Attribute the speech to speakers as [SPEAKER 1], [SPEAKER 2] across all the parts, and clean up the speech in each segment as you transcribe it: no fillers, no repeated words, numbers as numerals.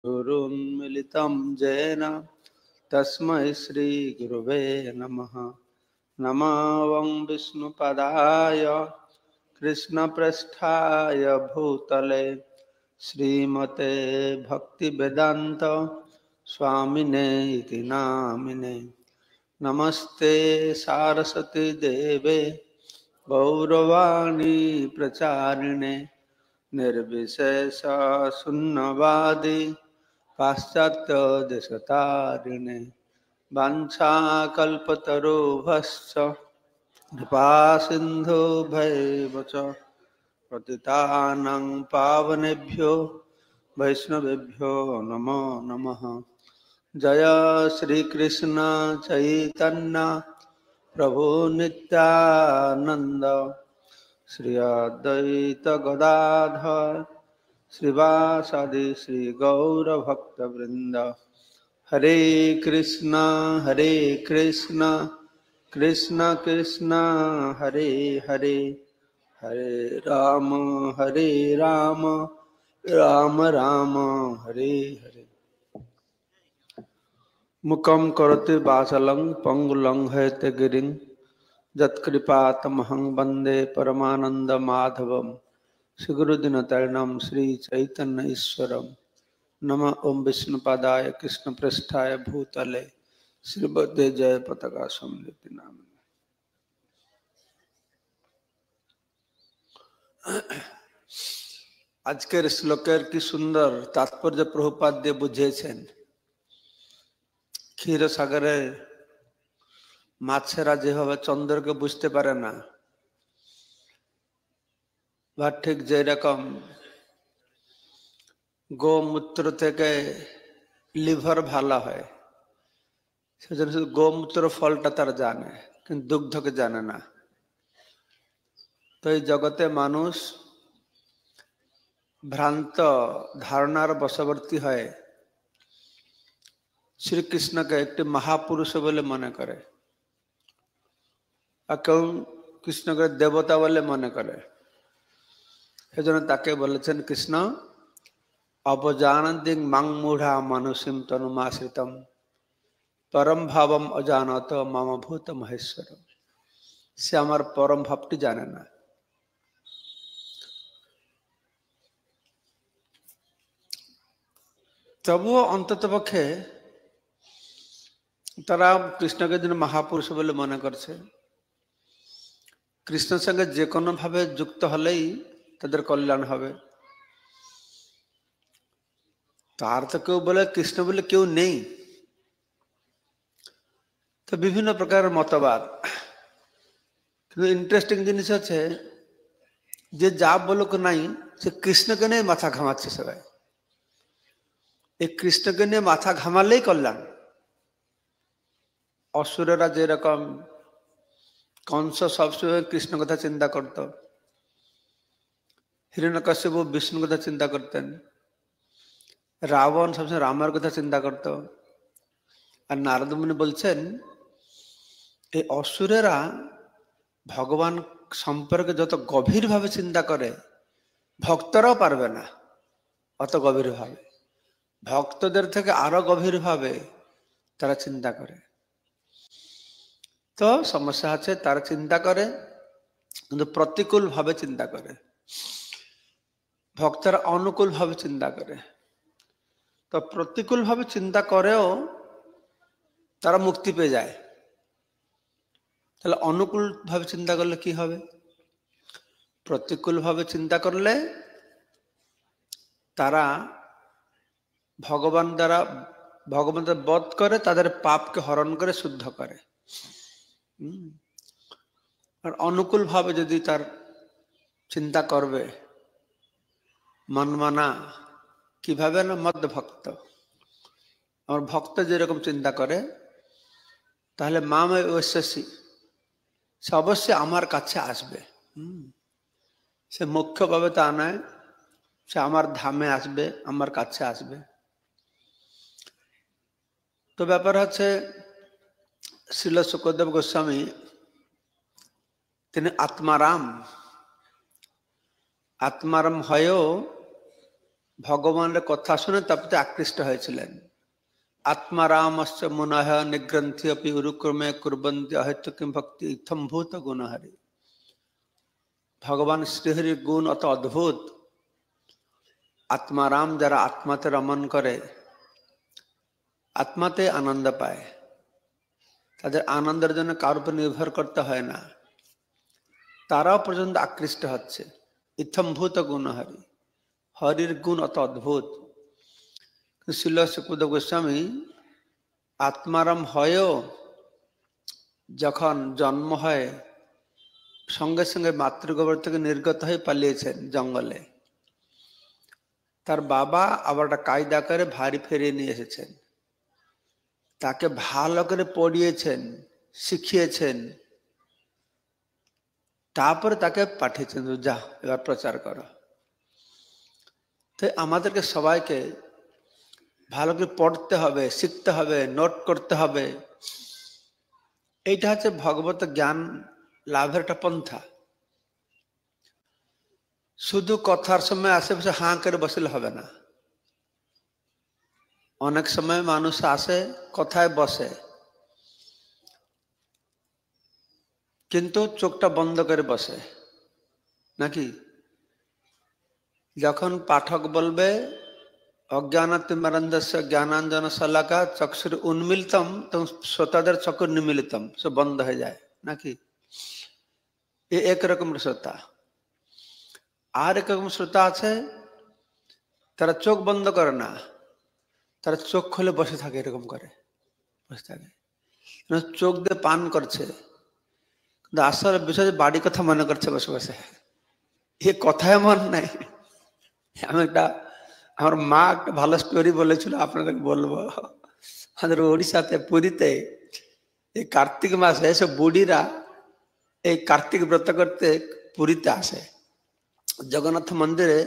[SPEAKER 1] गुरुन्मिलितं येन तस्मै श्रीगुरवे नमः। नमो विष्णुपदाय कृष्णप्रेष्ठाय भूतले श्रीमते भक्तिवेदान्त स्वामिने इति नामिने। नमस्ते सारस्वती देवे गौरवाणी प्रचारिणे निर्विशेष शून्यवादी पाश्चात्य देशतारिणे। वाञ्छाकल्पतरुभ्यश्च कृपा सिन्धुभ्यैव च पतितानां पावनेभ्यो वैष्णवेभ्यो नमो नमः। जय श्री कृष्ण चैतन्य प्रभु नित्यानंद श्री अद्वैत गदाधर श्रीवासादि श्री गौर भक्त वृंद। हरे कृष्णा कृष्ण कृष्ण हरे हरे, हरे राम राम राम हरे हरे। मुखं करोति वाचालं पंगुलं हैतगिरिं यत्कृपातमहं वन्दे परमानन्दमाधवं। श्रीगुरुदिनतरणं श्रीचैतन्य ईश्वरं। नमः ओं विष्णुपादाय कृष्णप्रेष्ठाय भूतले श्रीमते जय पताका संयुति नामिने। আজকের শ্লোকের কি সুন্দর তাৎপর্য প্রভুপাদ দিয়ে বুঝিয়েছেন। ক্ষীরসাগরে মাছেরা যেভাবে চন্দ্রকে বুঝতে পারে না, বা ঠিক যেরকম গোমূত্র থেকে লিভার ভালো হয়, সেজন্য শুধু গোমূত্র ফলটা তারা জানে, কিন্তু দুগ্ধকে জানে না। তো এই জগতে মানুষ ভ্রান্ত ধারণার বশবর্তী হয়, শ্রীকৃষ্ণকে একটি মহাপুরুষ বলে মনে করে, আর কেউ কৃষ্ণকে দেবতা বলে মনে করে। সেজন্য তাকে বলেছেন কৃষ্ণ অবজানন্তি মাং মূঢ়া মানুষিম তনুমাশ্রিতম পরম ভাবম অজানত মম ভূত মহেশ্বর। সে আমার পরম ভাবটি জানে না। তবুও অন্ততপক্ষে তারা কৃষ্ণকে যেন মহাপুরুষ বলে মনে করছে। কৃষ্ণের সঙ্গে যে কোনো ভাবে যুক্ত হলেই তাদের কল্যাণ হবে। তার তো কেউ বলে কৃষ্ণ বলে কেউ নেই। তো বিভিন্ন প্রকারের মতবাদ। কিন্তু ইন্টারেস্টিং জিনিস হচ্ছে যে যা বলুক নাই, সে কৃষ্ণকে নিয়ে মাথা ঘামাচ্ছে সবাই। এই কৃষ্ণকে নিয়ে মাথা ঘামালেই কল্যাণ। অসুরেরা যেরকম কংস সবসময় কৃষ্ণ কথা চিন্তা করত, হিরণ্যকশিপু বিষ্ণু কথা চিন্তা করতেন, রাবণ সবসময় রামের কথা চিন্তা করত। আর নারদ মুনি বলছেন এই অসুরেরা ভগবান সম্পর্কে যত গভীর ভাবে চিন্তা করে ভক্তরাও পারবে না অত গভীর ভাবে। ভক্তদের থেকে আরো গভীর ভাবে তারা চিন্তা করে। তো সমস্যা আছে, তারা চিন্তা করে কিন্তু প্রতিকূল ভাবে চিন্তা করে, ভক্তরা অনুকূল ভাবে চিন্তা করে। তো প্রতিকূল ভাবে চিন্তা করেও তারা মুক্তি পেয়ে যায়। তাহলে অনুকূল ভাবে চিন্তা করলে কি হবে? প্রতিকূল ভাবে চিন্তা করলে তারা ভগবান দ্বারা ভগবানদের বধ করে, তাদের পাপকে হরণ করে শুদ্ধ করে। আর অনুকূল ভাবে যদি তার চিন্তা করবে, মনমানা কিভাবে না মদ ভক্ত, আমার ভক্ত যেরকম চিন্তা করে, তাহলে মামে ঐশ্বসী, সে অবশ্যই আমার কাছে আসবে। সে মুখ্যভাবে তা নয়, সে আমার ধামে আসবে, আমার কাছে আসবে। তো ব্যাপার হচ্ছে শ্রীল শুকদেব গোস্বামী তিনি আত্মারাম হয়েও ভগবানের কথা শুনে তারপরে আকৃষ্ট হয়েছিলেন। আত্মারামস্য মুনঃ নিগ্রন্থি অপি উরুক্রমে কুর্বন্তি অহেতুকিম ভক্তি ইত্থম ভূত গুণহরি। ভগবান শ্রীহরির গুণ অত অদ্ভুত। আত্মারাম, যারা আত্মাতে রমণ করে, আত্মাতে আনন্দ পায়, তাদের আনন্দের জন্য কারোর উপর নির্ভর করতে হয় না, তারাও পর্যন্ত আকৃষ্ট হচ্ছে। ইত্থম ভূত গুণহরি, হরির গুণ অত অদ্ভুত। শ্রীল সুখদেব গোস্বামী আত্মারাম হয়েও যখন জন্ম হয় সঙ্গে সঙ্গে মাতৃগর্ভ থেকে নির্গত হয়ে পালিয়েছেন জঙ্গলে। তার বাবা আবার একটা কায়দা করে ভারী ফিরিয়ে নিয়ে এসেছেন, তাকে ভালো করে পড়িয়েছেন, শিখিয়েছেন, তারপরে তাকে পাঠিয়েছেন, যা এবার প্রচার করো। তো আমাদেরকে সবাইকে ভালো করে পড়তে হবে, শিখতে হবে, নোট করতে হবে। এইটা হচ্ছে ভগবত জ্ঞান লাভের একটা পন্থা। শুধু কথার সময় আশেপাশে হাঁ করে বসলে হবে না। অনেক সময় মানুষ আসে, কথায় বসে, কিন্তু চোখটা বন্ধ করে বসে নাকি? যখন পাঠক বলবে অজ্ঞানাতিমরন্ধস্য জ্ঞানাঞ্জন শলাকা চক্ষুর উন্মিলিতম, তখন শ্রোতাদের চক্ষু নিমিলিতম, সব বন্ধ হয়ে যায় নাকি? এ একরকম শ্রোতা। আর একরকম শ্রোতা আছে, তারা চোখ বন্ধ করে না, তারা চোখ খুলে বসে থাকে, এরকম করে বসে থাকে, চোখ দিয়ে পান করছে, কিন্তু আসলে বিষয় বাড়ি কথা মনে করছে বসে বসে। এ কথায় মন নাই। আমার মা একটা ভালো স্টোরি বলেছিল, আপনাদের বলবো। আমাদের ওড়িশাতে পুরীতে এই কার্তিক মাসে সব বুড়িরা এই কার্তিক ব্রত করতে পুরীতে আসে। জগন্নাথ মন্দিরে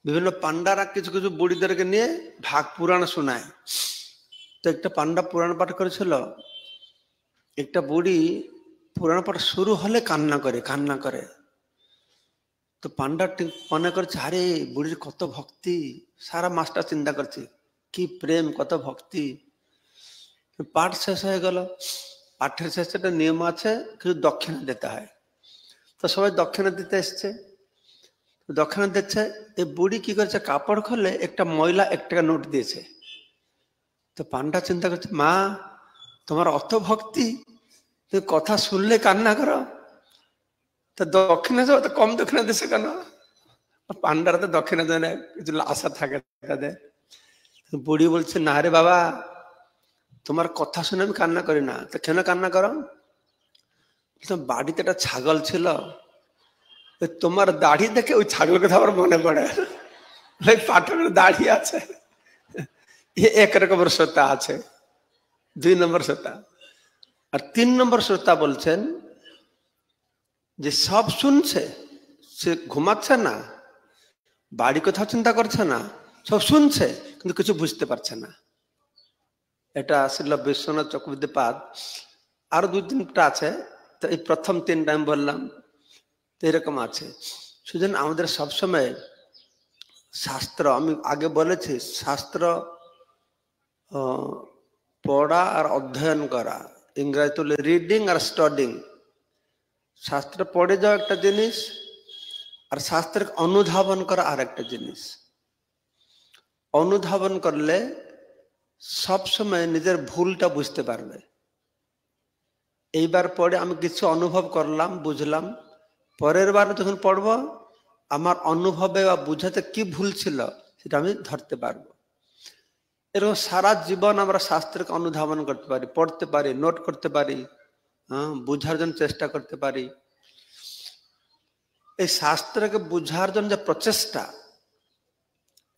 [SPEAKER 1] বিভিন্ন পান্ডারা কিছু কিছু বুড়িদেরকে নিয়ে ভাগ পুরাণ শোনায়। তো একটা পান্ডা পুরাণ পাঠ করেছিল, একটা বুড়ি পুরাণ পাঠ শুরু হলে কান্না করে। তো পান্ডা মনে করছে, আরে বুড়ির কত ভক্তি, সারা মাসটা চিন্তা করছে কি প্রেম, কত ভক্তি। পাঠ শেষ হয়ে গেল, পাঠের শেষে একটা নিয়ম আছে, কিছু দক্ষিণা দিতে হয়। তো সবাই দক্ষিণা দিতে এসছে, দক্ষিণা দিচ্ছে। এই বুড়ি কি করেছে, কাপড় খুলে একটা ময়লা 1 টাকা নোট দিয়েছে। তো পান্ডা চিন্তা করছে, মা তোমার অত ভক্তি, তুমি কথা শুনলে কান্না করো, তো দক্ষিণা যাও, তো কম দক্ষিণা দিছে কেন? পান্ডারা তো দক্ষিণা দেয় না, কিছু আশা থাকে তাদের। বুড়ি বলছে, না রে বাবা, তোমার কথা শুনে আমি কান্না করি না। তো কেন কান্না করো? বাড়িতে একটা ছাগল ছিল, তোমার দাড়ি দেখে ওই ছাগল কথা আমার মনে পড়ে। পাঠকের দাড়ি আছে। একরকমের শ্রোতা আছে। 2 নম্বর শ্রোতা। আর 3 নম্বর শ্রোতা বলছেন যে সব শুনছে, সে ঘুমাচ্ছে না, বাড়ি কথা চিন্তা করছে না, সব শুনছে কিন্তু কিছু বুঝতে পারছে না। এটা আসলে বিশ্বনাথ চক্রবর্তীপাদ। আরো 2-3টা আছে, তো এই প্রথম 3টা আমি বললাম, তো এরকম আছে। সুতরাং আমাদের সবসময় শাস্ত্র, আমি আগে বলেছি, শাস্ত্র পড়া আর অধ্যয়ন করা, ইংরেজি তো রিডিং আর স্টাডিং। শাস্ত্র পড়ে যাওয়া একটা জিনিস, আর শাস্ত্রের অনুধাবন করা আর একটা জিনিস। অনুধাবন করলে সবসময় নিজের ভুলটা বুঝতে পারবে। এইবার পড়ে আমি কিছু অনুভব করলাম, বুঝলাম, পরের বার যখন পড়বো আমার অনুভবে বা বুঝাতে কি ভুল ছিল সেটা আমি ধরতে পারবো। এরকম সারা জীবন আমরা শাস্ত্রকে অনুধাবন করতে পারি, পড়তে পারি, নোট করতে পারি, বুঝার জন্য চেষ্টা করতে পারি। এই শাস্ত্রকে বুঝার জন্য যে প্রচেষ্টা,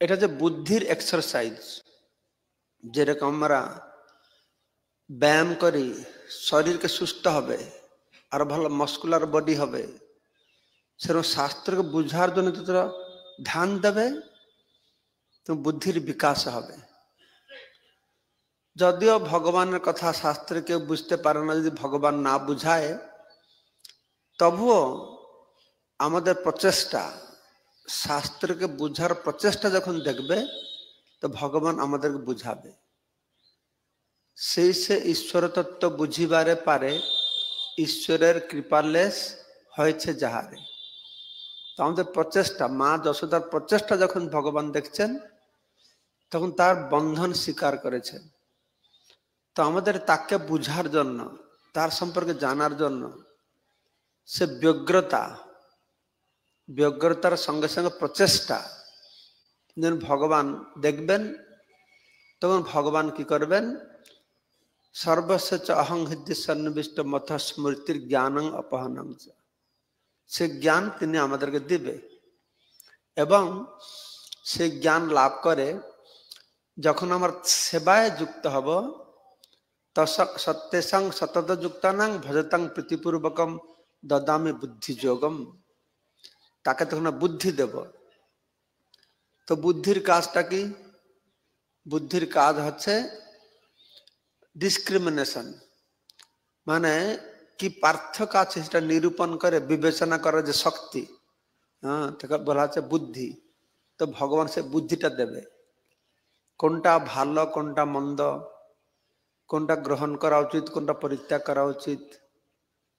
[SPEAKER 1] এটা যে বুদ্ধির এক্সারসাইজ। যেরকম আমরা ব্যায়াম করি, শরীরকে সুস্থ হবে, আর ভালো মাসকুলার বডি হবে, সেরকম শাস্ত্রকে বুঝার জন্য যতটা ধ্যান দেবে তো বুদ্ধির বিকাশ হবে। যদিও ভগবানের কথা শাস্ত্রে কেউ বুঝতে পারে না, যদি ভগবান না বুঝায়, তবুও আমাদের প্রচেষ্টা, শাস্ত্রকে বুঝার প্রচেষ্টা যখন দেখবে তো ভগবান আমাদেরকে বুঝাবে। সেই সে ঈশ্বর তত্ত্ব বুঝিবারে পারে, ঈশ্বরের কৃপালেশ হয়েছে যাহারে। তো আমাদের প্রচেষ্টা, মা যশোদার প্রচেষ্টা যখন ভগবান দেখছেন তখন তার বন্ধন স্বীকার করেছেন। তো আমাদের তাকে বুঝার জন্য, তার সম্পর্কে জানার জন্য সে ব্যগ্রতার সঙ্গে সঙ্গে প্রচেষ্টা, যখন ভগবান দেখবেন তখন ভগবান কি করবেন, সর্বস্ব চ অহং হৃদয় সন্নিবিষ্ট মথ স্মৃতির জ্ঞানং অপহনং, সে জ্ঞান তিনি আমাদেরকে দিবে। এবং সেই জ্ঞান লাভ করে যখন আমার সেবায় যুক্ত হব, সত্যেসং সতত যুক্তানাং ভজতাং প্রীতিপূর্বকম দদামি বুদ্ধি যোগম, তাকে তখন বুদ্ধি দেব। তো বুদ্ধির কাজটা কি? বুদ্ধির কাজ হচ্ছে ডিসক্রিমিনেশন, মানে কি পার্থক্য আছে সেটা নিরূপণ করে বিবেচনা করার যে শক্তি, হ্যাঁ, তাকে বলা হচ্ছে বুদ্ধি। তো ভগবান সে বুদ্ধিটা দেবে, কোনটা ভালো কোনটা মন্দ, কোনটা গ্রহণ করা উচিত কোনটা পরিত্যাগ করা উচিত,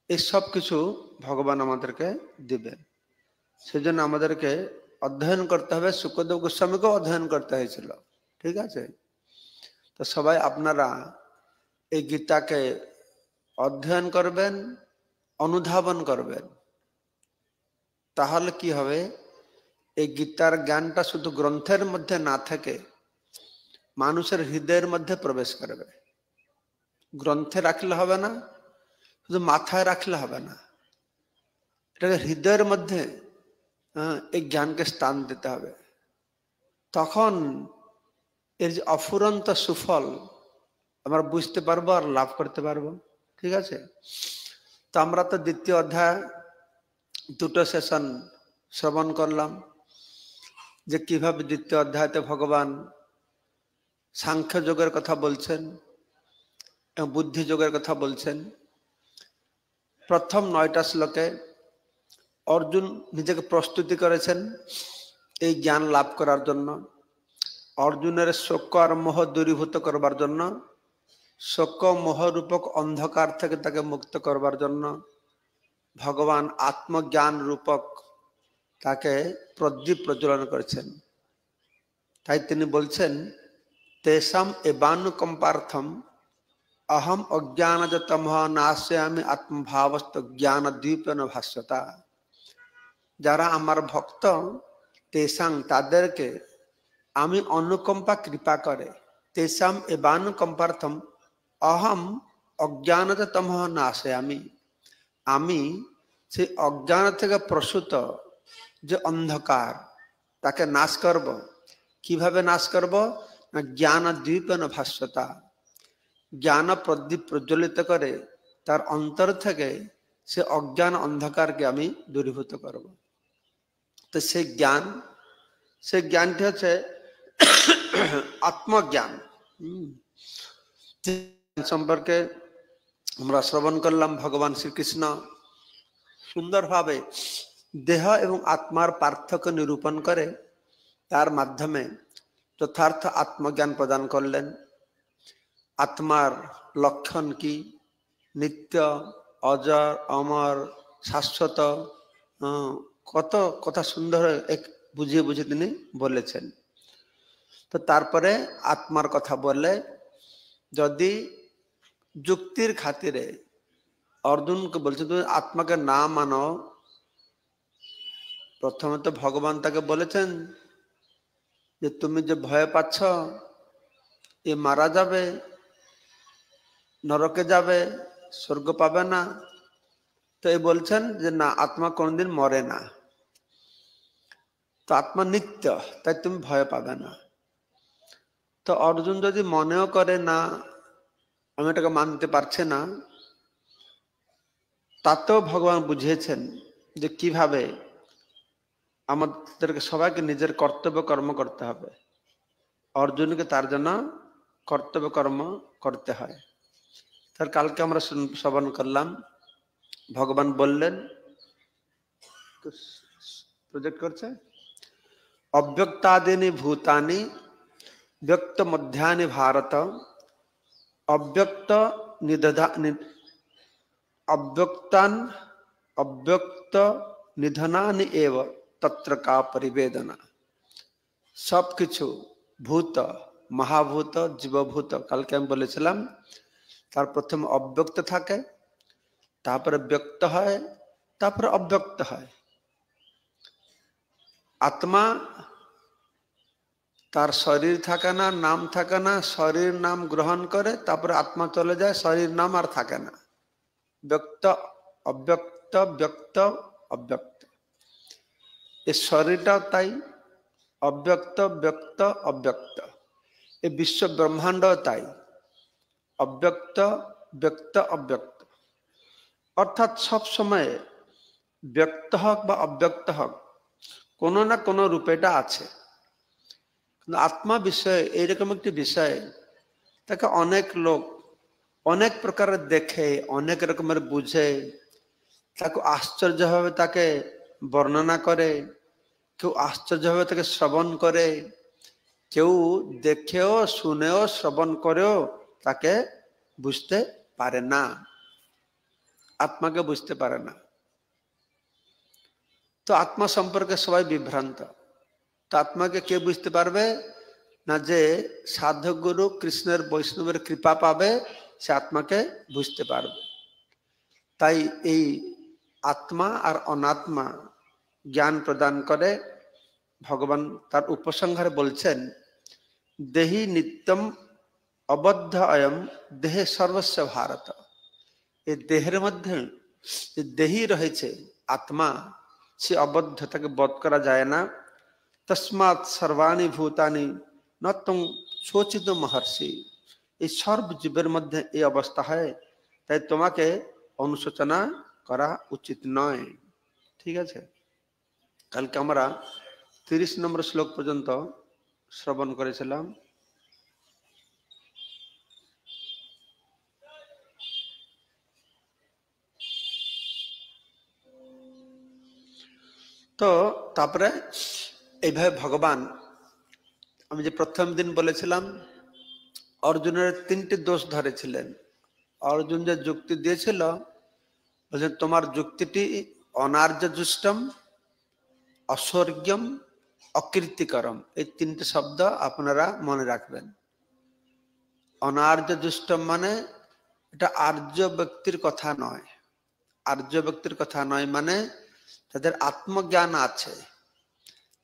[SPEAKER 1] এই সব কিছু ভগবান আমাদেরকে দিবেন। সেজন্য আমাদেরকে অধ্যয়ন করতে হবে। শুকদেব গোস্বামীকেও অধ্যয়ন করতে হয়েছিল, ঠিক আছে? তো সবাই আপনারা এই গীতাকে অধ্যয়ন করবেন, অনুধাবন করবেন, তাহলে কি হবে, এই গীতার জ্ঞানটা শুধু গ্রন্থের মধ্যে না থেকে মানুষের হৃদয়ের মধ্যে প্রবেশ করবে। গ্রন্থে রাখলে হবে না, শুধু মাথায় রাখলে হবে না, এটাকে হৃদয়ের মধ্যে এই জ্ঞানকে স্থান দিতে হবে। তখন এর যে অফুরন্ত সুফল আমরা বুঝতে পারবো আর লাভ করতে পারবো, ঠিক আছে? তো আমরা তো দ্বিতীয় অধ্যায় দুটো সেশন শ্রবণ করলাম, যে কিভাবে দ্বিতীয় অধ্যায়তে ভগবান সাংখ্য যোগের কথা বলছেন এবং বুদ্ধি যোগের কথা বলছেন। প্রথম 9টা শ্লোকে অর্জুন নিজেকে প্রস্তুতি করেছেন এই জ্ঞান লাভ করার জন্য, অর্জুনের শোক আর মোহ দূরীভূত করবার জন্য, শোক মোহ রূপক অন্ধকার থেকে তাকে মুক্ত করবার জন্য ভগবান আত্মজ্ঞান রূপক তাকে প্রদীপ প্রজ্বলন করেছেন। তাই তিনি বলছেন, তেষাম এবানুকম্পার্থম অহম অজ্ঞানজতমঃ নাশয়ামি আত্মভাবস্থ জ্ঞান দ্বীপেন ভাস্বতা। যারা আমার ভক্ত, তেষাং তাদেরকে আমি অনুকম্পা কৃপা করে, তেষাম এবানুকম্পার্থম অহম অজ্ঞানজতমঃ নাশয়ামি, আমি সেই অজ্ঞান থেকে প্রসূত যে অন্ধকার তাকে নাশ করব। কিভাবে নাশ করব? না জ্ঞান দ্বীপেন ভাস্বতা, জ্ঞান প্রদীপ প্রজ্বলিত করে তার অন্তর থেকে সে অজ্ঞান অন্ধকারকে আমি দূরীভূত করব। তো সেই জ্ঞানটি হচ্ছে আত্মজ্ঞান। সম্পর্কে আমরা শ্রবণ করলাম, ভগবান শ্রীকৃষ্ণ সুন্দরভাবে দেহ এবং আত্মার পার্থক্য নিরূপণ করে তার মাধ্যমে যথার্থ আত্মজ্ঞান প্রদান করলেন। আত্মার লক্ষণ কি? নিত্য, অজর, অমর, শাশ্বত, কত কথা সুন্দর বুঝিয়ে বুঝিয়ে তিনি বলেছেন। তো তারপরে আত্মার কথা বললে, যদি যুক্তির খাতিরে অর্জুনকে বলছে তুমি আত্মাকে না মানো, প্রথমে তো ভগবান তাকে বলেছেন যে তুমি যে ভয় পাচ্ছ এ মারা যাবে, নরকে যাবে, স্বর্গ পাবে না। তো এই বলছেন যে না, আত্মা কোনদিন মরে না, তো আত্মা নিত্য, তাই তুমি ভয় পাবে না। তো অর্জুন যদি মনেও করে না আমি এটাকে মানতে পারছে না, তাতেও ভগবান বুঝিয়েছেন যে কিভাবে আমাদেরকে সবাইকে নিজের কর্তব্য কর্ম করতে হবে। অর্জুনকে তার জন্য কর্তব্য কর্ম করতে হয়। তার কালকে আমরা শ্রবণ করলাম, ভগবান বললেন, প্রজেক্ট করছে, अव्यक्तादीनि भूतानि व्यक्त मध्यानि भारत अव्यक्त निदधा अव्यक्तान अव्यक्त निधनानि एव तत्र का परिवेदना। सब किछु भूत महाभूत जीवभूत कल के हम बोलेছিলাম तार प्रथम अव्यक्त থাকে तापर व्यक्त है तापर अव्यक्त है। आत्मा तार शरीर থাকে না नाम থাকে না शरीर नाम ग्रहण करे तापर आत्मा चले जाए शरीर नाम और থাকে না। व्यक्त अव्यक्त व्यक्त अव्यक्त ये शरीरটা তাই अव्यक्त व्यक्त अव्यक्त ये विश्व ब्रह्मांड ताई अव्यक्त व्यक्त अव्यक्त अर्थात सब समय व्यक्त हक बा अव्यक्त हक कोनो ना कोनो रूपेटा आछे। आत्मा विषय एरकम एक विषय ताके अनेक लोग अनेक प्रकार देखे अनेक रकम बुझे ताको आश्चर्य भावे ताके वर्णना करे क्यों आश्चर्य भावे ताके श्रवण करे क्यों देखेओ सुनेओ श्रवण करेओ ताके बुझते पारे ना आत्मा के बुझते पारे ना। तो आत्मा सम्पर्के सबाई विभ्रांत। तो आत्मा के के बुझते पारबे ना जे साधक गुरु कृष्णेर वैष्णवेर कृपा पाबे से आत्मा के बुझते पारबे। ताई এই आत्मा और अनात्मा ज्ञान प्रदान करे भगवान तार उपसंहारे बोलছেন देहि नित्यम अबद्ध अयम देहे सर्वस्व भारत। ये देहेर मध्य देही रही आत्मा से अबद्धता के बध करा जाए ना। तस्मात् सर्वाणि भूतानि न तुम शोचित महर्षि। ये सर्व जीवेर मध्य ये अवस्था है ताई तुम्हें अनुशोचना करा उचित नय। ठीक है कल के আমরা 30 नम्बर श्लोक पर्यन्त श्रवण करेছিলাম। तो तापरे এইভাবে ভগবান আমি যে প্রথম দিন বলেছিলাম অর্জুনের তিনটি দোষ ধরেছিলেন। অর্জুন যে যুক্তি দিয়েছিল বলেন তোমার যুক্তিটি অনার্য जुष्टम अस्वर्ग्यम अकीर्तिकरम এই তিনটি শব্দ আপনারা মনে রাখবেন। অনার্য जुष्टम মানে এটা আর্য ব্যক্তির কথা নয়। আর্য ব্যক্তির কথা নয় মানে তাদের আত্মজ্ঞান আছে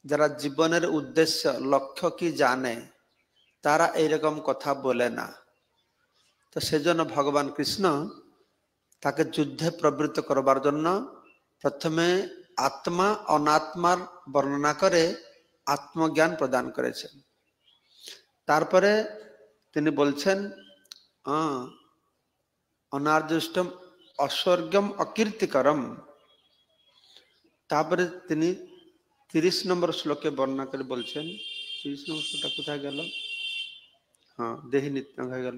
[SPEAKER 1] যারা জীবনের উদ্দেশ্য লক্ষ্য কি জানে তারা এইরকম কথা বলে না। তো সেজন্য ভগবান কৃষ্ণ তাকে যুদ্ধে প্রবৃত্ত করবার জন্য প্রথমে आत्मा अनात्मार वर्णना करे आत्मज्ञान प्रदान करेছেন। তারপরে তিনি বলছেন अनार्जुष्टम अस्वर्गम अकीर्तिकरम। তারপরে তিনি 30 নম্বর শ্লোকে বর্ণনা করে বলছেন 30 নম্বর শ্লোকটা কোথায় গেল? হ্যাঁ দেহি নিত্য হয়ে গেল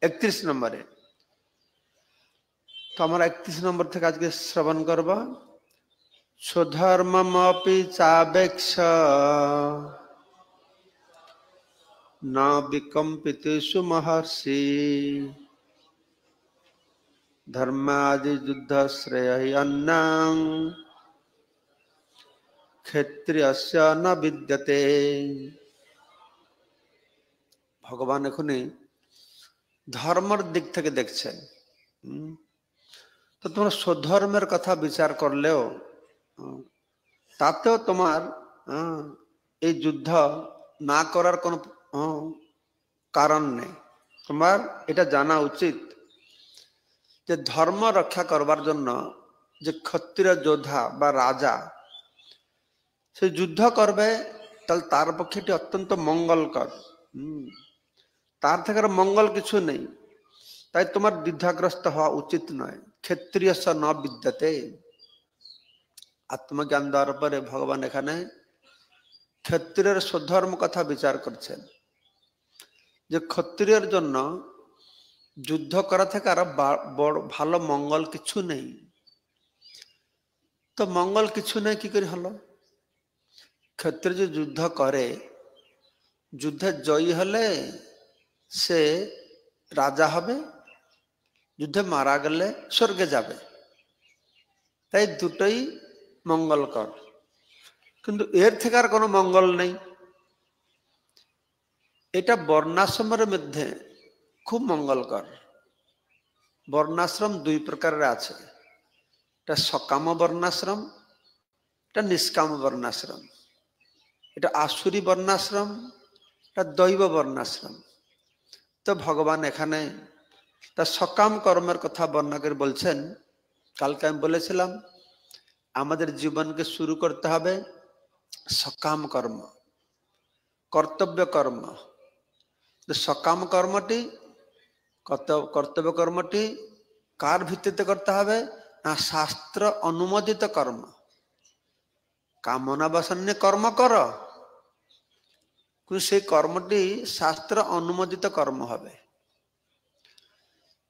[SPEAKER 1] 31 নম্বরে। তো আমরা 31 নম্বর থেকে আজকে শ্রবণ করব। स्वधर्ममपि चावेक्ष न विकम्पितेषु महर्षि धर्मादि युद्ध श्रेय अन्नं क्षत्रियस्य न विद्यते। भगवान एखुनी धर्मर दिक থেকে দেখছেন। तो তোমরা स्वधर्मेर कथा विचार करलेও তাতেও তোমার এই যুদ্ধ না করার কোনো কারণ নেই। তোমার এটা জানা উচিত যে ধর্ম রক্ষা করবার জন্য যে ক্ষত্রিয় যোদ্ধা বা রাজা সে যুদ্ধ করবে তাহলে তার পক্ষে এটি অত্যন্ত মঙ্গলকর। তার থেকে মঙ্গল কিছু নেই। তাই তোমার দ্বিধাগ্রস্ত হওয়া উচিত নয়। ক্ষত্রিয় স ন বিদ্যতে। आत्मज्ञान द्वार पर भगवान एखाने क्षत्रियर स्वधर्म कथा विचार करছেন যে ক্ষত্রিয়ের জন্য যুদ্ধ করা থেকে আর ভালো মঙ্গল কিছু নেই। তো মঙ্গল কিছু নেই কি করে হলো? ক্ষত্রিয় যে যুদ্ধ করে, যুদ্ধে জয়ী হলে সে রাজা হবে, যুদ্ধে মারা গেলে স্বর্গে যাবে। তাই দুটোই মঙ্গলকর, কিন্তু এর থেকে আর কোনো মঙ্গল নেই। এটা বর্ণাশ্রমের মধ্যে খুব মঙ্গলকর। বর্ণাশ্রম দুই প্রকারের আছে, এটা সকাম বর্ণাশ্রম, এটা নিষ্কাম বর্ণাশ্রম। এটা আসুরি বর্ণাশ্রম, এটা দৈব বর্ণাশ্রম। তো ভগবান এখানে তার সকাম কর্মের কথা বর্ণনা করে বলছেন। কালকে আমি বলেছিলাম আমাদের জীবনকে শুরু করতে হবে সকাম কর্ম, কর্তব্য কর্ম। সকাম কর্মটি, কর্তব্য কর্মটি কার ভিত্তিতে করতে হবে না শাস্ত্র অনুমোদিত কর্ম। কামনা বাসন্য কর্ম কর, কিন্তু সেই কর্মটি শাস্ত্র অনুমোদিত কর্ম হবে।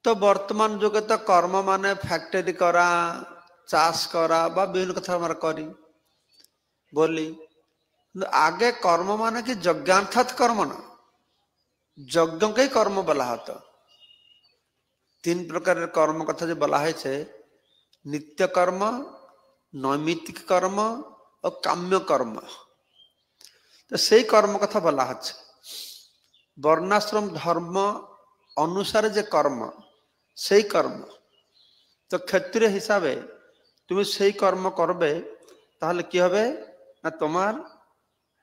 [SPEAKER 1] তো বর্তমান যুগে তো কর্ম মানে ফ্যাক্টরি করা, চাষ করা বা বিভিন্ন কথা আমরা করি বলি, কিন্তু আগে কর্ম মানে কি যজ্ঞার্থাৎ কর্ম না, যজ্ঞকেই কর্ম বলা হতো। তিন প্রকারের কর্ম কথা যে বলা হয়েছে, নিত্য কর্ম, নৈমিত্তিক কর্ম ও কাম্য কর্ম। তো সেই কর্ম কথা বলা হচ্ছে। বর্ণাশ্রম ধর্ম অনুসারে যে কর্ম, সেই কর্ম। তো ক্ষত্রিয় হিসাবে তুমি সেই কর্ম করবে, তাহলে কি হবে না তোমার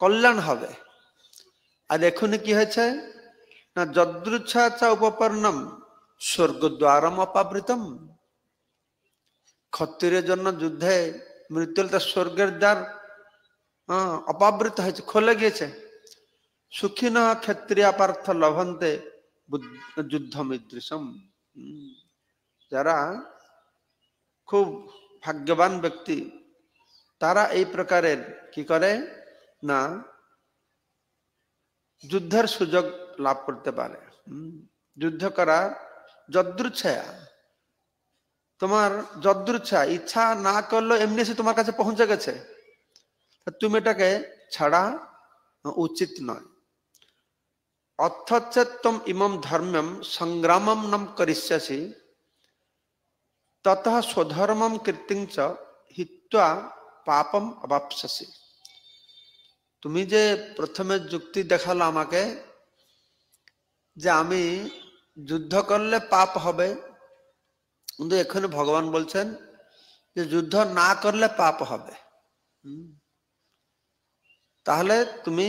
[SPEAKER 1] কল্যাণ হবে। আর এখনই কি হয়েছে না যদৃচ্ছা উপপন্নম স্বর্গদ্বারম অপাবৃতম। ক্ষত্রিয়ের জন্য যুদ্ধে মৃত্যু হলে তার স্বর্গের দ্বার অপাবৃত হয়েছে, খুলে গিয়েছে। সুখিন ক্ষত্রিয়া পার্থ লভন্তে যুদ্ধ মিদৃশম। যারা খুব ভাগ্যবান ব্যক্তি তারা এই প্রকারের কি করে না যুদ্ধের সুযোগ লাভ করতে পারে। যুদ্ধ করার যদৃচ্ছায়া, তোমার যদৃচ্ছা, ইচ্ছা না করলেও এমনি সে তোমার কাছে পৌঁছে গেছে, তুমি এটাকে ছাড়া উচিত নয়। অথচেত্তম ইমম ধর্মম সংগ্রামম নম করিষ্যসি ততঃ স্বধর্মম কীর্তিঞ্চ হিত্বা পাপম অবাপ্স্যসি। তুমি যে প্রথমে যুক্তি দেখালো আমাকে যে আমি যুদ্ধ করলে পাপ হবে, কিন্তু এখানে ভগবান বলছেন যে যুদ্ধ না করলে পাপ হবে। তাহলে তুমি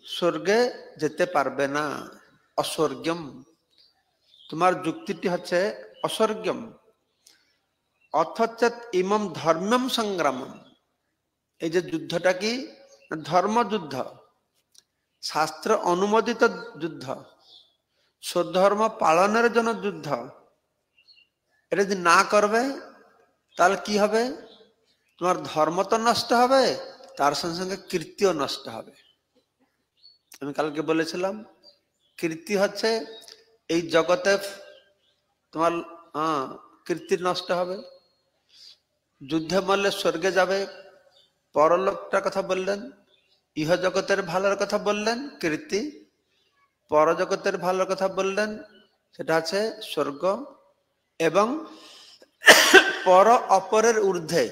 [SPEAKER 1] স্বর্গে যেতে পারবে না, অস্বর্গম। তোমার যুক্তিটি হচ্ছে অস্বর্গম। অথচ ইমম ধর্মম সংগ্রামম, এই যে যুদ্ধটা কি ধর্মযুদ্ধ, শাস্ত্র অনুমোদিত যুদ্ধ, স্বধর্ম পালনের জন্য যুদ্ধ। এটা যদি না করবে তাহলে কি হবে, তোমার ধর্ম তো নষ্ট হবে, তার সঙ্গে সঙ্গে কীর্তিও নষ্ট হবে। আমি কালকে বলেছিলাম কীর্তি হচ্ছে এই জগতে তোমার কীর্তি নষ্ট হবে। যুদ্ধে মরলে স্বর্গে যাবে, পরলোকটার কথা বললেন, ইহ জগতের ভালোর কথা বললেন কীর্তি, পরজগতের ভালোর কথা বললেন সেটা আছে স্বর্গ, এবং পর অপরের ঊর্ধ্বে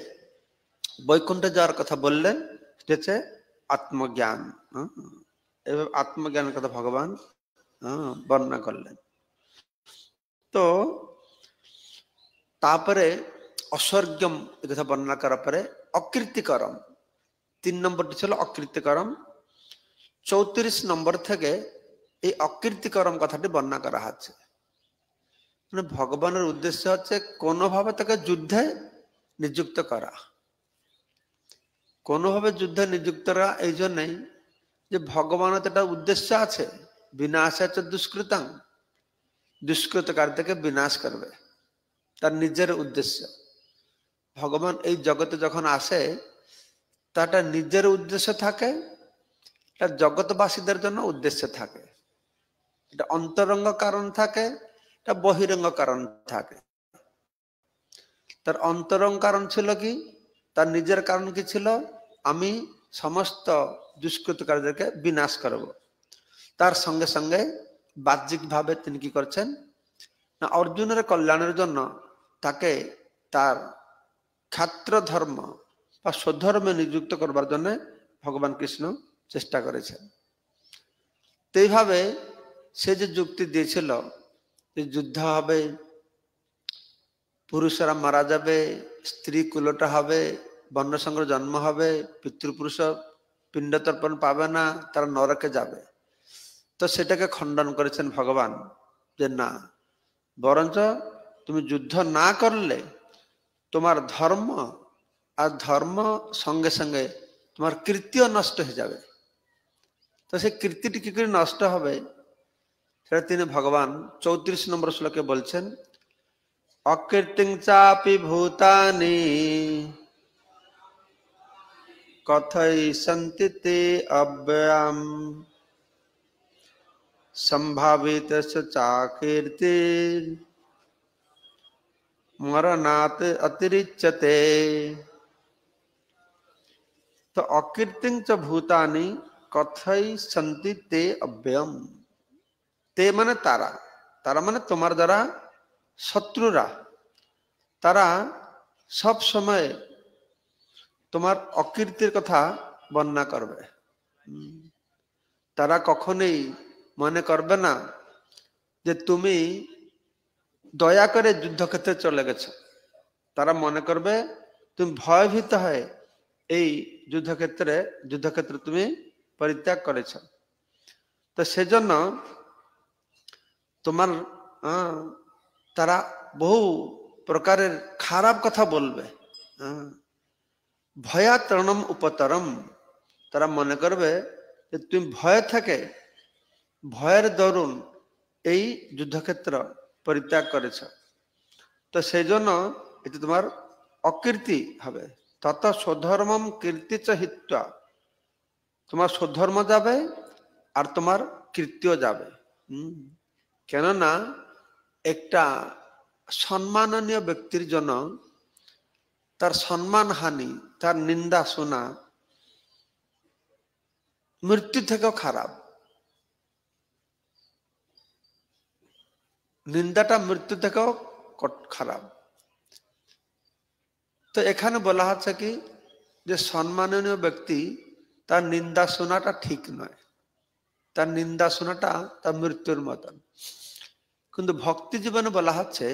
[SPEAKER 1] বৈকুণ্ঠে যাওয়ার কথা বললেন সেটা হচ্ছে আত্মজ্ঞান। এভাবে আত্মজ্ঞানের কথা ভগবান বর্ণনা করলেন। তো তারপরে অস্বর্গম এ কথা বর্ণনা করার পরে অকীর্তিকরম, 3 নম্বরটি ছিল অকীর্তিকরম। 34 নম্বর থেকে এই অকীর্তিকরম কথাটি বর্ণনা করা হচ্ছে। মানে ভগবানের উদ্দেশ্য হচ্ছে কোনোভাবে তাকে যুদ্ধে নিযুক্ত করা, কোনোভাবে যুদ্ধে নিযুক্ত করা। এই জন্যই যে ভগবানের তো একটা উদ্দেশ্য আছে, বিনাশ আছে দুষ্কৃতাং, দুষ্কৃতকারীদেরকে বিনাশ করবে, তার নিজের উদ্দেশ্য। ভগবান এই জগতে যখন আসে তার একটা নিজের উদ্দেশ্য থাকে, এটা জগৎবাসীদের জন্য উদ্দেশ্য থাকে। এটা অন্তরঙ্গ কারণ থাকে, এটা বহিরঙ্গ কারণ থাকে। তার অন্তরঙ্গ কারণ ছিল কি, তার নিজের কারণ কি ছিল, আমি समस्त दुष्कृतकारीदेरके विनाश करब। तार संगे संगे बाह्यिक भावे तिनि कि करछेन ना अर्जुनेर कल्याणेर जन्य ताके तार क्षात्र धर्म बा स्वधर्मे नियुक्त करबार जन्य भगवान कृष्ण चेष्टा करेছেন। तो এইভাবে সে যে যুক্তি দিয়েছিল যে যুদ্ধ হবে, পুরুষরা মারা যাবে, স্ত্রী কুলটা হবে, বর্ণসংকর জন্ম হবে, পিতৃপুরুষ পিণ্ড তর্পণ পাবে না, তারা নরকে যাবে। তো সেটাকে খণ্ডন করেছেন ভগবান যে না, বরঞ্চ তুমি যুদ্ধ না করলে তোমার ধর্ম আর ধর্ম সঙ্গে সঙ্গে তোমার কীর্তিও নষ্ট হয়ে যাবে। তো সেই কীর্তিটি কি করে নষ্ট হবে সেটা তিনি ভগবান 34 নম্বর শ্লোকে বলছেন, অকীর্তিং চাপি ভূতানি কথয়িষ্যন্তি তে অব্যয়ম সম্ভাবিতস্য চাকীর্তির মরণাৎ অতিরিচ্যতে। তো অকীর্তিং চ ভূতানি কথয়িষ্যন্তি তে অব্যয়ম। তে মানে তারা, তারা মানে তোমার দ্বারা শত্রুরা, তারা সব সময় তোমার অকীর্তির কথা বর্ণনা করবে। তারা কখনোই মনে করবে না যে তুমি দয়া করে যুদ্ধক্ষেত্রে চলে গেছো। তারা মনে করবে তুমি ভয়ভীত হয়ে এই যুদ্ধক্ষেত্রে তুমি পরিত্যাগ করেছ। তো সেজন্য তোমার তারা বহু প্রকারের খারাপ কথা বলবে। ভয়াতরণম উপতরম, তারা মনে করবে যে তুমি ভয় থেকে, ভয়ের দরুন এই যুদ্ধক্ষেত্র পরিত্যাগ করেছ। তো সেই জন্য এটি তোমার অকীর্তি হবে। তত স্বধর্মম কীর্তি চ হিত্বা, তোমার স্বধর্ম যাবে আর তোমার কীর্তিও যাবে। কেননা একটা সম্মাননীয় ব্যক্তির জন্য তার সম্মান হানি, তার নিন্দা শোনা মৃত্যু থেকেও খারাপ। নিন্দাটা মৃত্যু থেকেও খারাপ। তো এখানে বলা হচ্ছে কি যে সম্মাননীয় ব্যক্তি তার নিন্দা শোনাটা ঠিক নয়, তার নিন্দা শোনাটা তার মৃত্যুর মতন। কিন্তু ভক্তি জীবনে বলা হচ্ছে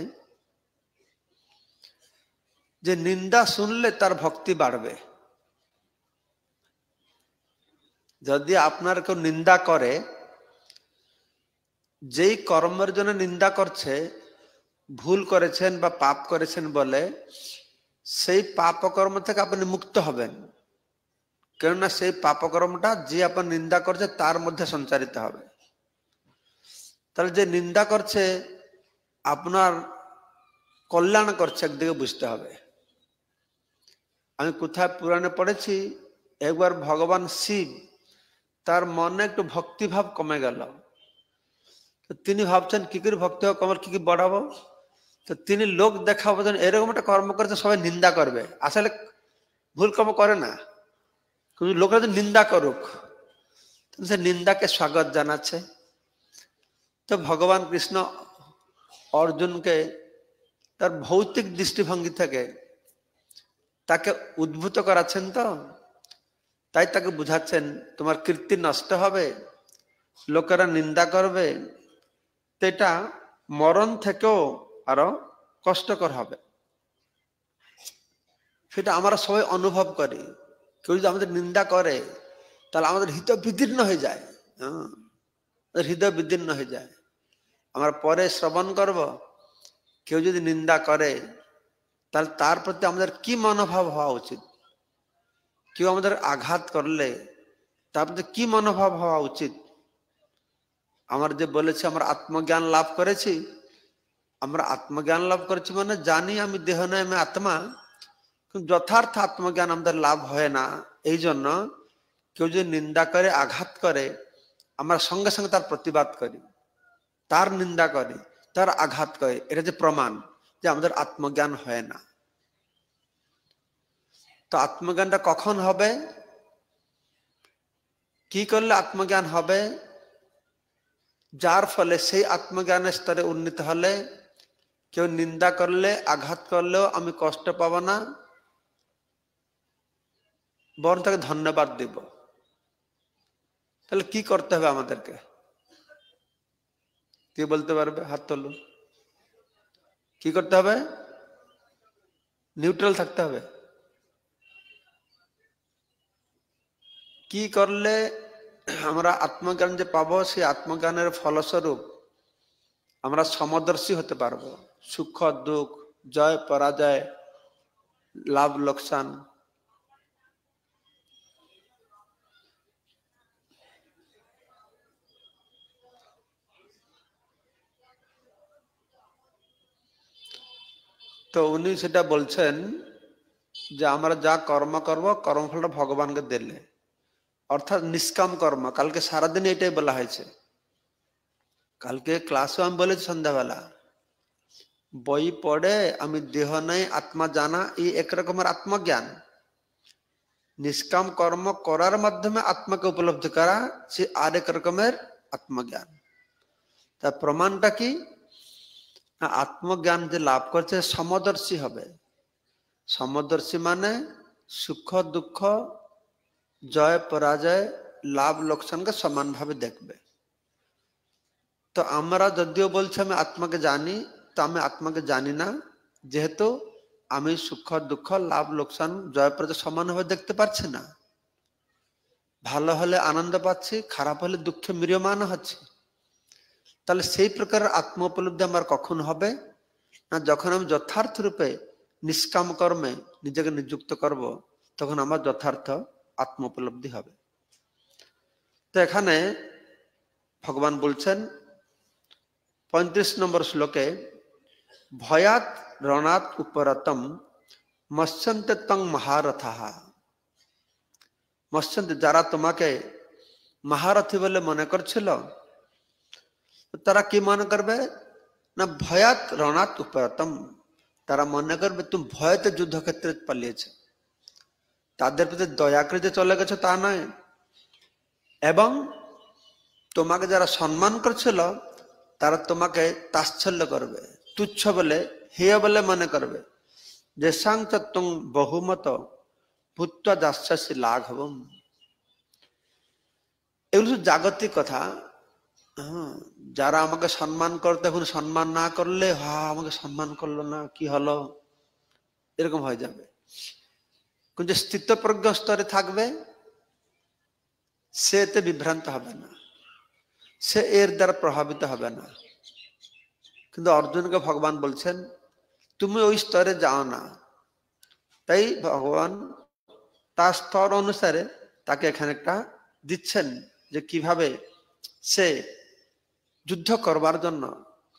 [SPEAKER 1] যে নিন্দা শুনলে তার ভক্তি বাড়বে। যদি আপনার কেউ নিন্দা করে, যেই কর্মের জন্য নিন্দা করছে, ভুল করেছেন বা পাপ করেছেন বলে, সেই পাপকর্ম থেকে আপনি মুক্ত হবেন। কেননা সেই পাপকর্মটা যে আপনার নিন্দা করছে তার মধ্যে সঞ্চারিত হবে। তাহলে যে নিন্দা করছে আপনার কল্যাণ করছে, একদিকে বুঝতে হবে। আমি কোথায় পুরাণে পড়েছি, একবার ভগবান শিব তার মনে একটু ভক্তিভাব কমে গেল। তো তিনি ভাবছেন কি করে ভক্তিভাব কমার, কি কি বাড়াবো। তো তিনি লোক দেখাবো এরকম একটা কর্ম করেছে, সবাই নিন্দা করবে। আসলে ভুল কর্ম করে না, কিন্তু লোকেরা তো নিন্দা করুক, সে নিন্দাকে স্বাগত জানাচ্ছে। তো ভগবান কৃষ্ণ অর্জুনকে তার ভৌতিক দৃষ্টিভঙ্গি থেকে তাকে উদ্ভূত করাচ্ছেন। তো তাই তাকে বুঝাচ্ছেন তোমার কীর্তি নষ্ট হবে, লোকেরা নিন্দা করবে, তো এটা মরণ থেকেও আরো কষ্টকর হবে। সেটা আমরা সবাই অনুভব করি। কেউ যদি আমাদের নিন্দা করে তাহলে আমাদের হৃদয় বিদীর্ণ হয়ে যায়। হৃদয় বিদীর্ণ হয়ে যায়। আমরা পরে শ্রবণ করব, কেউ যদি নিন্দা করে তাহলে তার প্রতি আমাদের কি মনোভাব হওয়া উচিত। কেউ আমাদের আঘাত করলে তার প্রতি কি মনোভাব হওয়া উচিত। আমার যে বলেছি আমরা আত্মজ্ঞান লাভ করেছি, আমরা আত্মজ্ঞান লাভ করেছি মানে জানি আমি দেহ নয়, আমি আত্মা, কিন্তু যথার্থ আত্মজ্ঞান আমাদের লাভ হয় না। এই জন্য কেউ যদি নিন্দা করে, আঘাত করে, আমরা সঙ্গে সঙ্গে তার প্রতিবাদ করি, তার নিন্দা করি, তার আঘাত করে। এটা যে প্রমাণ যে আমাদের আত্মজ্ঞান হয় না। তো আত্মজ্ঞানটা কখন হবে? কি করলে আত্মজ্ঞান হবে, যার ফলে সেই আত্মজ্ঞানের স্তরে উন্নীত হলে কেউ নিন্দা করলে আঘাত করলেও আমি কষ্ট পাব না, বরং তাকে ধন্যবাদ দিব। তাহলে কি করতে হবে আমাদেরকে? কে বলতে পারবে? হাত তোলো। কি করতে হবে? নিউট্রাল থাকতে হবে। কি করলে আমরা আত্মজ্ঞান যে পাবো, সেই আত্মজ্ঞানের ফলস্বরূপ আমরা সমদর্শী হতে পারবো। সুখ দুঃখ, জয় পরাজয়, লাভ লোকসান। তো উনি সেটা বলছেন যে আমরা যা কর্ম করব, কর্মফলটা ভগবানকে দিলে, অর্থাৎ নিষ্কাম কর্ম। কালকে সারাদিন এটাই বলা হয়েছে। কালকে ক্লাসও আমি বলেছি সন্ধ্যাবেলা, বই পড়ে আমি দেহ নাই আত্মা জানা, এই একরকমের আত্মজ্ঞান। নিষ্কাম কর্ম করার মাধ্যমে আত্মাকে উপলব্ধি করা, সে আরেক রকমের আত্মজ্ঞান। তা প্রমাণটা কি? আত্মজ্ঞান যে লাভ করছে সমদর্শী হবে। সমদর্শী মানে সুখ দুঃখ, জয় পরাজয়, লাভ লোকসানকে সমানভাবে দেখবে। তো আমরা যদিও বলছি আমি আত্মাকে জানি, তো আমি আত্মাকে জানি না, যেহেতু আমি সুখ দুঃখ, লাভ লোকসান, জয় পরাজয় সমানভাবে দেখতে পারছি না। ভালো হলে আনন্দ পাচ্ছি, খারাপ হলে দুঃখে ম্রিয়মান হচ্ছে। তাহলে সেই প্রকার আত্ম উপলব্ধি আমার কখন হবে না? যখন আমি যথার্থ রূপে নিষ্কাম কর্মে নিজেকে নিযুক্ত করব, তখন আমার যথার্থ আত্ম উপলব্ধি হবে। তো এখানে ভগবান বলছেন 35 নম্বর শ্লোকে, ভয়াত রণাত উপরতম মৎস্যন্তে তং মহারথাহা। মৎস্যন্তে, যারা তোমাকে মহারথী বলে মনে করছিল, তারা কি মনে করবে না? ভয়াত রণাত উপরতম, তারা মনে করবে তুমি ভয়তে যুদ্ধক্ষেত্রে পালিয়েছ। তাদের প্রতি দয়া করে যে চলে গেছে তা নয়, এবং তোমাকে যারা সম্মান করছিল তারা তোমাকে তাচ্ছল্য করবে, তুচ্ছ বলে, হেয় বলে মনে করবে। যে সাংচত্বং বহুমত ভূত্বা দাস্যাসী লাঘবম। এগুলো জাগতিক কথা। যারা আমাকে সম্মান করতে, এখন সম্মান না করলে, আমাকে সম্মান করলো না, কি হলো, এরকম হয়ে যাবে। কিন্তু স্থিতপ্রজ্ঞ স্তরে থাকবে, সে এতে বিভ্রান্ত হবে না, সে এর দ্বারা প্রভাবিত হবে না। কিন্তু অর্জুনকে ভগবান বলছেন তুমি ওই স্তরে যাও না। তাই ভগবান তার স্তর অনুসারে তাকে এখানে একটা দিচ্ছেন যে কিভাবে সে যুদ্ধ করবার জন্য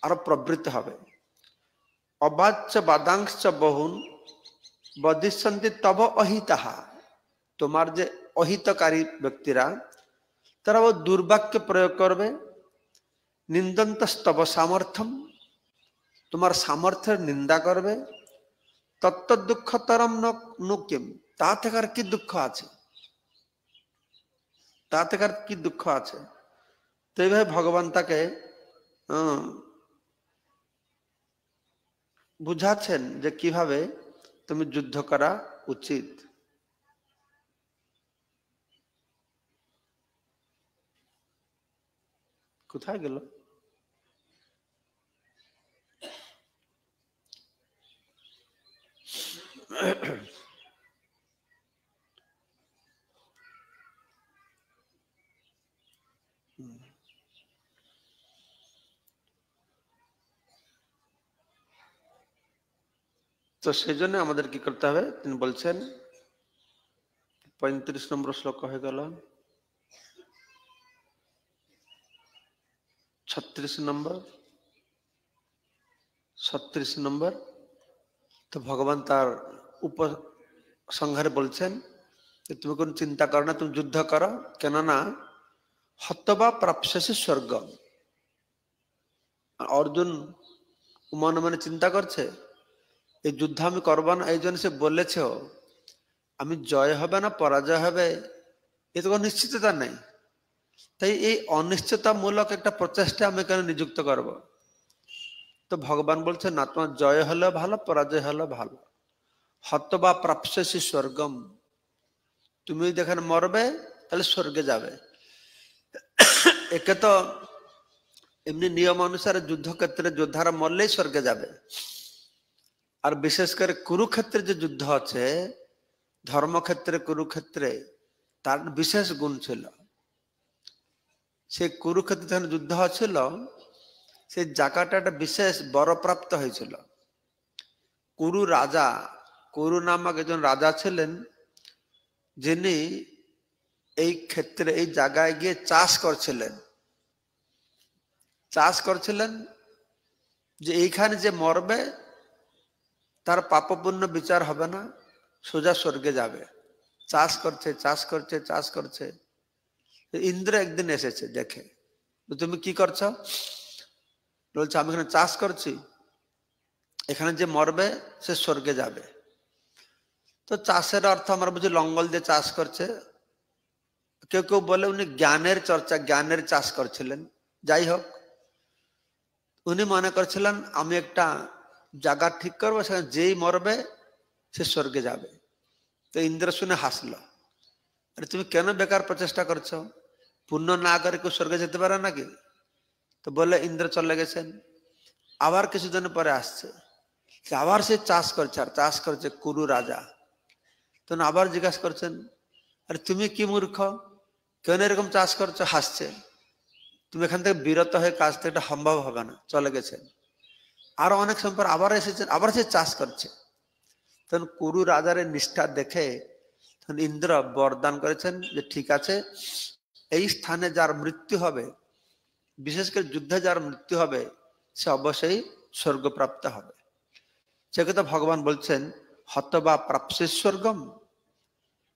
[SPEAKER 1] আরো প্রবৃত্ত হবে। অবাচ্য বাদাংশ বহুন বদিষ্যন্তি তব অহিতাহা। তোমার যে অহিতকারী ব্যক্তিরা, তারা ও দুর্বাক্য প্রয়োগ করবে। নিন্দন্তস্তব সামর্থ্যম, তোমার সামর্থ্যের নিন্দা করবে। তত্ত্ব দুঃখতরম নুকিম, তা থেকে আর কি দুঃখ আছে, তা থেকে আর কি দুঃখ আছে। তো এইভাবে ভগবান তাকে বুঝাচ্ছেন যে কিভাবে তুমি যুদ্ধ করা উচিত। কোথায় গেল? তো সেই জন্য আমাদের কি করতে হবে? তিনি বলছেন 35 নম্বর শ্লোক হয়ে গেল, 36 নম্বর, 37 নম্বর। তো ভগবান তার উপসংহারে বলছেন যে তুমি কোন চিন্তা করো না, তুমি যুদ্ধ করো, কেননা হত্যবা প্রাপ্স্যসি স্বর্গ। অর্জুন মনে মনে চিন্তা করছে এই যুদ্ধ আমি করবো না, এই জন্য সে বলেছে আমি জয় হবে না পরাজয় হবে, এ তো কোনো নিশ্চিততা নেই। তাই এই অনিশ্চয়তামূলক একটা প্রচেষ্টা আমি কেন নিযুক্ত করব? তো ভগবান বলছেন না, তোমার জয় হলে ভালো, পরাজয় হলে ভালো। হতবা প্রাপ্স্যসি স্বর্গম, তুমি যদি এখানে মরবে তাহলে স্বর্গে যাবে। একে তো এমনি নিয়ম অনুসারে যুদ্ধক্ষেত্রে যোদ্ধারা মরলেই স্বর্গে যাবে, আর বিশেষ করে কুরুক্ষেত্রে যে যুদ্ধ আছে, ধর্মক্ষেত্রে কুরুক্ষেত্রে, তার বিশেষ গুণ ছিল। সেই কুরুক্ষেত্রে যখন যুদ্ধ হচ্ছিল, সেই জায়গাটা একটা বিশেষ বরপ্রাপ্ত হয়েছিল। কুরু রাজা, কুরু নামক একজন রাজা ছিলেন, যিনি এই ক্ষেত্রে এই জায়গায় গিয়ে চাষ করছিলেন যে এইখানে যে মরবে তার পাপপুণ্য বিচার হবে না, সোজা স্বর্গে যাবে। চাষ করছে। ইন্দ্র একদিন এসেছে দেখে, তুমি কি করছো? বলছে আমি এখানে চাষ করছি, এখানে যে মরবে সে স্বর্গে যাবে। তো চাষের অর্থ আমরা বুঝি লঙ্গল দিয়ে চাষ করছে, কেউ কেউ বলে উনি জ্ঞানের চর্চা, জ্ঞানের চাষ করছিলেন। যাই হোক, উনি মনে করছিলেন আমি একটা জায়গা ঠিক করবো, সেখানে যেই মরবে সে স্বর্গে যাবে। তো ইন্দ্র শুনে হাসলো, আরে তুমি কেন বেকার প্রচেষ্টা করছো? পুণ্য না করে কেউ স্বর্গে যেতে পারে নাকি? তো বলে ইন্দ্র চলে গেছেন। আবার কিছুদিন পরে আসছে, আবার সে চাষ করছে, আর চাষ করছে কুরু রাজা। তো আবার জিজ্ঞাসা করছেন, আরে তুমি কি মূর্খ, কেন এরকম চাষ করছো? হাসছে, তুমি এখান থেকে বিরত হয়ে কাজ থেকে এটা সম্ভব হবে না, চলে গেছেন। আরো অনেক সময় পর আবার এসেছেন, আবার সে চাষ করছে। তখন কুরু রাজার নিষ্ঠা দেখে তখন ইন্দ্র বরদান করেছেন যে ঠিক আছে, এই স্থানে যার মৃত্যু হবে, বিশেষ করে যুদ্ধে যার মৃত্যু হবে, সে অবশ্যই স্বর্গপ্রাপ্ত হবে। সে কথা ভগবান বলছেন, হতবা প্রাপ্স্যসি স্বর্গম,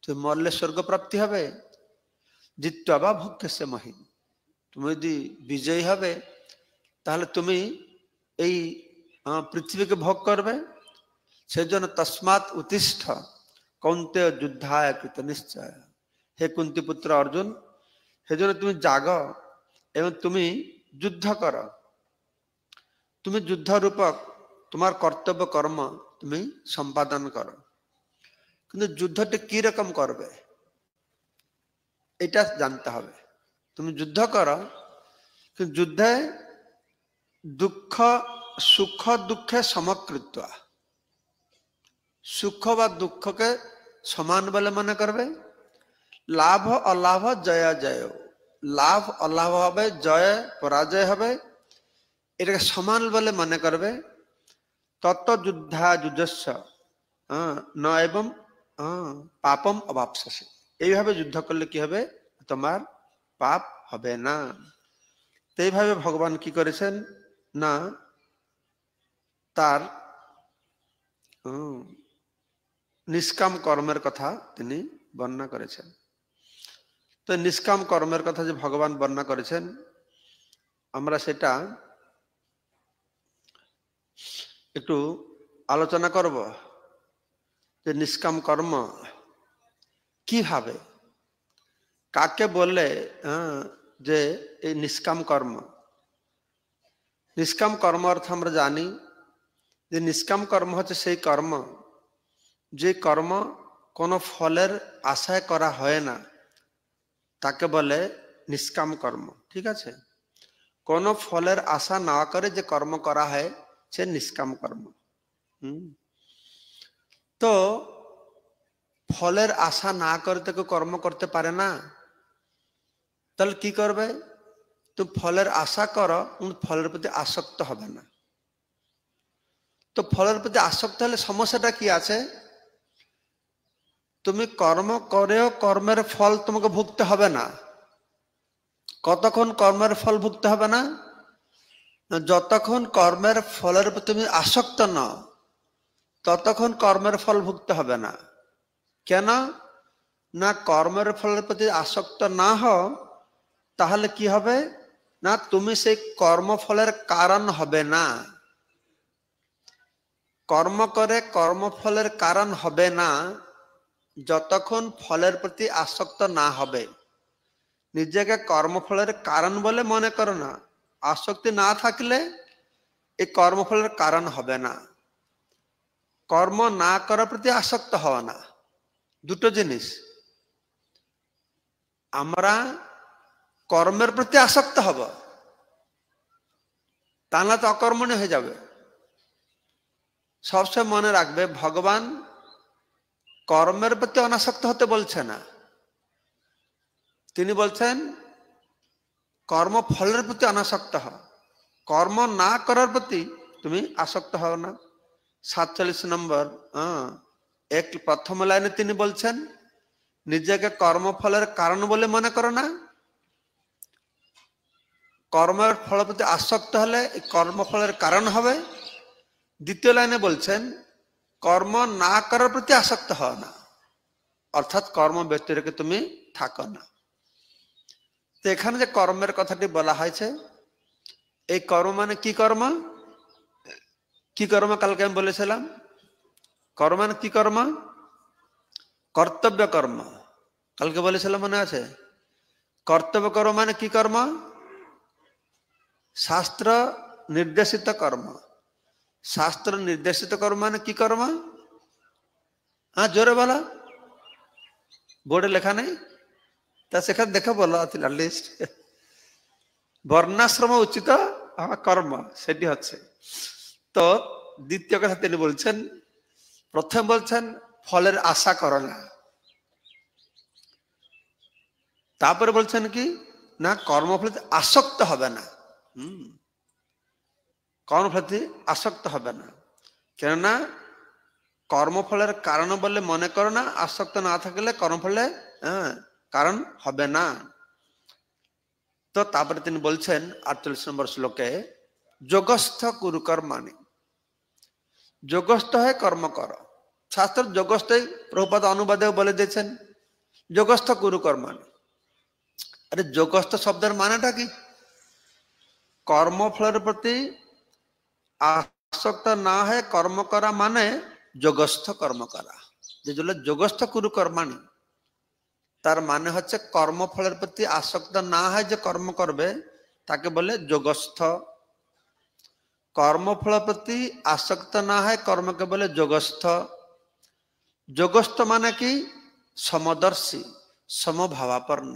[SPEAKER 1] তুমি মরলে স্বর্গপ্রাপ্তি হবে। জিত্বা বা ভোগ্যস্য মহিম, তুমি যদি বিজয়ী হবে তাহলে তুমি এই পৃথিবীকে ভোগ করবে। সেজন্য তস্মাৎ উত্তিষ্ঠ কৌন্তেয় যুদ্ধায় কৃত নিশ্চয়। হে কুন্তি পুত্র অর্জুন, সেজন্য তুমি জাগো এবং তুমি যুদ্ধ করো। তুমি যুদ্ধ রূপক তোমার কর্তব্য কর্ম তুমি সম্পাদন করো। কিন্তু যুদ্ধটি কি রকম করবে এটা জানতে হবে। তুমি যুদ্ধ করো, কিন্তু যুদ্ধে দুঃখ সুখ দুঃখে সমকৃত্য, সুখ বা দুঃখকে সমান বলে মনে করবে। লাভ অলাভ জয় জয়, লাভ অলাভ হবে, জয় পরাজয় হবে, এটাকে সমান বলে মনে করবে। তত যুদ্ধা যুজস্ব ন এবং পাপম অবাপসসি, এইভাবে যুদ্ধ করলে কি হবে, তোমার পাপ হবে না। তো এইভাবে ভগবান কি করেছেন না, তার নিষ্কাম কর্মের কথা তিনি বর্ণনা করেছেন। তো নিষ্কাম কর্মের কথা যে ভগবান বর্ণনা করেছেন, আমরা সেটা একটু আলোচনা করব যে নিষ্কাম কর্ম কিভাবে, কাকে বললে যে এই নিষ্কাম কর্ম। নিষ্কাম কর্ম অর্থ আমরা জানি যে নিষ্কাম কর্ম হচ্ছে সেই কর্ম যে কর্ম কোনো ফলের আশায় করা হয় না, তাকে বলে নিষ্কাম কর্ম। ঠিক আছে, কোনো ফলের আশা না করে যে কর্ম করা হয় সে নিষ্কাম কর্ম। তো ফলের আশা না করে তো কেউ কর্ম করতে পারে না, তাহলে কি করবে? তুমি ফলের আশা করো, ফলের প্রতি আসক্ত হবে না। তো ফলের প্রতি আসক্ত হলে সমস্যাটা কি আছে? তুমি কর্ম করেও কর্মের ফল তোমাকে ভুগতে হবে না। কতক্ষণ কর্মের ফল ভুগতে হবে না? যতক্ষণ কর্মের ফলের প্রতি তুমি আসক্ত নও, ততক্ষণ কর্মের ফল ভুগতে হবে না। কেন না? কর্মের ফলের প্রতি আসক্ত না হও, তাহলে কি হবে না, তুমি সেই কর্মফলের কারণ হবে না। কর্ম করে কর্মফলের কারণ হবে না যতক্ষণ ফলের প্রতি আসক্ত না হবে। নিজেকে কর্মফলের কারণ বলে মনে করো না। আসক্তি না থাকলে এই কর্মফলের কারণ হবে না। কর্ম না করার প্রতি আসক্ত হওয়া না, দুটো জিনিস। আমরা কর্মের প্রতি আসক্ত হব, তা না তো অকর্মণ্য হয়ে যাবে। সবসময় মনে রাখবে, ভগবান কর্মের প্রতি অনাসক্ত হতে বলছে না, তিনি বলছেন কর্মফলের প্রতি অনাসক্ত হও। কর্ম না করার প্রতি তুমি আসক্ত হও না। 47 নম্বর প্রথম লাইনে তিনি বলছেন নিজেকে কর্মফলের কারণ বলে মনে করো না। কর্মের ফলের প্রতি আসক্ত হলে কর্মফলের কারণ হবে। দ্বিতীয় লাইনে বলছেন কর্ম না করার প্রতি আসক্ত হও না, অর্থাৎ কর্ম ব্যতি রেখে তুমি থাকো না। তো এখানে যে কর্মের কথাটি বলা হয়েছে, এই কর্ম মানে কি কর্ম? কি কর্ম কালকে আমি বলেছিলাম, কর্ম মানে কি কর্ম? কর্তব্য কর্ম, কালকে বলেছিলাম, মনে আছে? কর্তব্য কর্ম মানে কি কর্ম? শাস্ত্র নির্দেশিত কর্ম। শাস্ত্র নির্দেশিত কর্ম মানে কি কর্ম? হ্যাঁ, জোরে বলো, বোর্ডে লেখা নেই তা সেখানে দেখে বলো লিস্ট। বর্ণাশ্রম উচিত কর্ম, সেটি হচ্ছে। তো দ্বিতীয় কথা তিনি বলছেন, প্রথম বলছেন ফলের আশা করো না, তারপরে বলছেন কি না কর্মফলে আসক্ত হবে না। কর্মফলে আসক্ত হবে না, কেননা কর্মফলের কারণ বলে মনে করো না। আসক্ত না থাকলে কর্মফলে কারণ হবে না। তো তারপরে তিনি বলছেন 48 নম্বর শ্লোকে যোগস্থ কুরু কর্মাণি, যোগস্থ হয়ে কর্ম করো। শাস্ত্র যোগস্থ প্রভুপাদ অনুবাদেও বলে দিয়েছেন যোগস্থ কুরু কর্মাণি। আরে যোগস্থ শব্দের মানেটা কি? কর্মফলের প্রতি আসক্ত না হয়ে কর্ম করা মানে যোগস্থ কর্ম করা। যেগুলো যোগস্থ কুরু কর্মাণি, তার মানে হচ্ছে কর্মফলের প্রতি আসক্ত না হয় যে কর্ম করবে তাকে বলে যোগস্থ। কর্মফলের প্রতি আসক্ত না হয় কর্মকে বলে যোগস্থ। যোগস্থ মানে কি? সমদর্শী, সমভাবাপন্ন।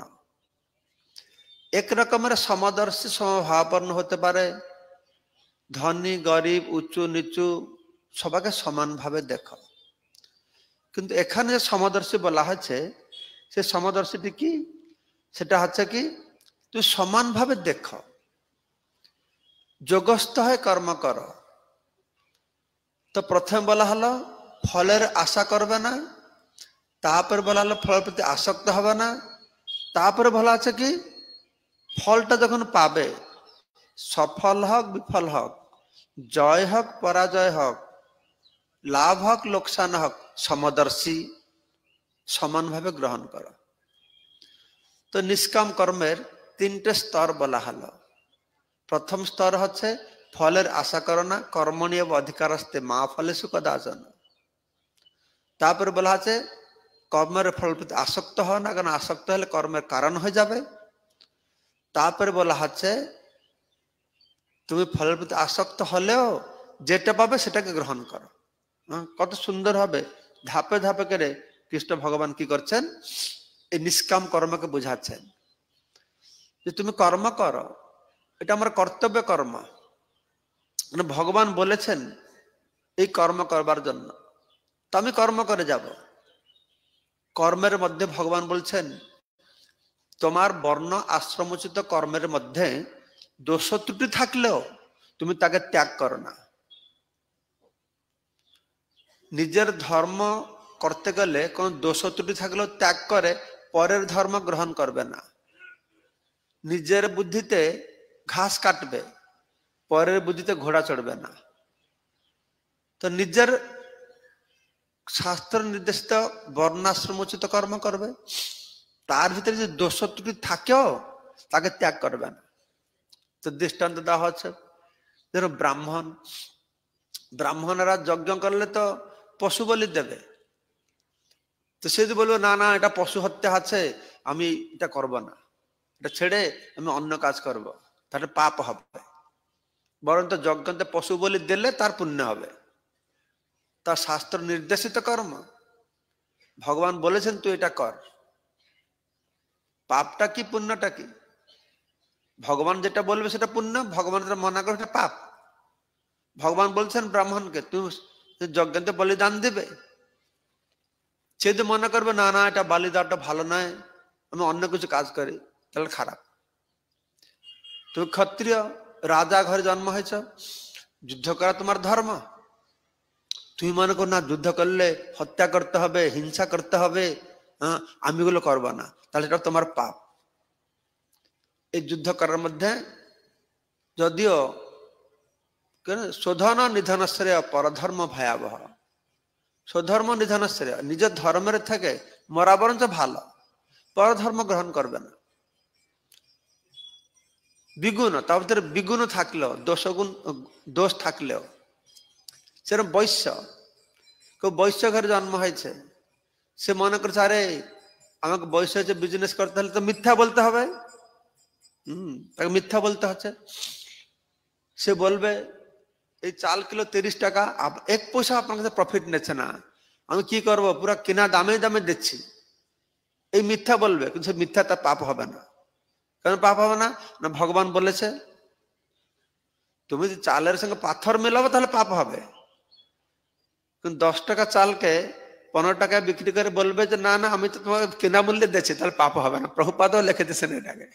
[SPEAKER 1] এক রকমের সমদর্শী সমভাবাপন্ন হতে পারে, ধনী গরিব উঁচু নিচু সবাইকে সমানভাবে দেখো। কিন্তু এখানে যে সমদর্শী বলা হয়েছে সে সমদর্শীটি কি? সেটা হচ্ছে কি তুই সমানভাবে দেখো, যোগস্থ হয়ে কর্ম করো। তো প্রথমে বলা হলো ফলের আশা করবে না, তারপরে বলা হলো ফলের প্রতি আসক্ত হবে না, তারপরে বলা আছে কি ফলটা যখন পাবে, সফল হোক বিফল হোক, জয় হোক পরাজয় হোক, লাভ হোক লোকসান হোক, সমদর্শী, সমানভাবে গ্রহণ করো। তো নিষ্কাম কর্মের 3টে স্তর বলা হলো। প্রথম স্তর হচ্ছে ফলের আশা করো না, কর্মণীয় অধিকার আসতে মা ফলে সুখ দাজন। তারপরে বলা আছে কর্মের ফল প্রতি আসক্ত হয় না, কারণ আসক্ত হলে কর্মের কারণ হয়ে যাবে। তারপরে বলা হচ্ছে তুমি ফলের প্রতি আসক্ত হলেও যেটা পাবে সেটাকে গ্রহণ করো। কত সুন্দর হবে ধাপে ধাপে করে কৃষ্ণ ভগবান কি করছেন, এই নিষ্কাম কর্মকে বুঝাচ্ছেন যে তুমি কর্ম করো, এটা আমার কর্তব্য কর্ম। মানে ভগবান বলেছেন এই কর্ম করবার জন্য, তো আমি কর্ম করে যাব। কর্মের মধ্যে ভগবান বলছেন তোমার বর্ণ আশ্রমোচিত কর্মের মধ্যে দোষ ত্রুটি থাকলেও তুমি তাকে ত্যাগ করো না। নিজের ধর্ম করতে গেলে কোন দোষ ত্রুটি থাকলেও ত্যাগ করে পরের ধর্ম গ্রহণ করবে না। নিজের বুদ্ধিতে ঘাস কাটবে, পরের বুদ্ধিতে ঘোড়া চড়বে না। তো নিজের শাস্ত্র নির্দেশিত বর্ণাশ্রমোচিত কর্ম করবে, তার ভিতরে যে দোষ ত্রুটি থাকেও তাকে ত্যাগ করবে না। তো দৃষ্টান্ত দেওয়া হচ্ছে যেন ব্রাহ্মণরা যজ্ঞ করলে তো পশু বলি দেবে, তো সে যদি বলবে না না এটা পশু হত্যা আছে আমি এটা করব না, এটা ছেড়ে আমি অন্য কাজ করব, তাহলে পাপ হবে। বরঞ্চ যজ্ঞতে পশু বলি দিলে তার পুণ্য হবে, তার শাস্ত্র নির্দেশিত কর্ম, ভগবান বলেছেন তুই এটা কর। পাপটা কি পুণ্যটা কি? ভগবান যেটা বলবে সেটা পুণ্য, ভগবান যেটা মনা করে সেটা পাপ। ভগবান বলছেন ব্রাহ্মণকে তুই যজ্ঞতে বলিদান দিবে, সে যদি মনে করবে না না এটা বলিদানটা ভালো নয়, আমি অন্য কিছু কাজ করি, তাহলে খারাপ। তুমি ক্ষত্রিয় রাজা ঘরে জন্ম হয়েছ, যুদ্ধ করা তোমার ধর্ম, তুমি মনে করো না যুদ্ধ করলে হত্যা করতে হবে, হিংসা করতে হবে, হ্যাঁ আমি এগুলো করবো না, তাহলে এটা তোমার পাপ। এই যুদ্ধ করার মধ্যে যদিও শোধন নিধন শ্রেয় পরধর্ম ভয়াবহ, স্বধর্ম নিধন শ্রেয়, নিজের ধর্মের থেকে মরা বরঞ্চ ভালো, পরধর্ম গ্রহণ করবে না। বিগুণ, তার ভিতরে বিগুণ থাকলেও, দোষ থাকলেও, সেরকম বৈশ্য, কেউ বৈশ্য ঘরে জন্ম হয়েছে, সে মনে করছে আরে আমাকে বৈশ্য হচ্ছে বিজনেস করতে হলে তো মিথ্যা বলতে হবে, তাকে মিথ্যা বলতে হচ্ছে। সে বলবে এই চাল কিলো 30 টাকা, 1 পয়সা আপনার কাছে প্রফিট নিচ্ছে না, আমি কি করব, পুরো কেনা দামে দামে দিচ্ছি, এই মিথ্যা বলবে। কিন্তু সে মিথ্যা তার পাপ হবে না। কেন পাপ হবে না? না ভগবান বলেছে তুমি যদি চালের সঙ্গে পাথর মেলাবো তাহলে পাপ হবে, কিন্তু 10 টাকা চালকে 15 টাকায় বিক্রি করে বলবে যে না না আমি তো তোমাকে কেনা মূল্যে দিচ্ছি, তাহলে পাপ হবে না। প্রভুপাদও লিখে দিয়েছেন এটাকে।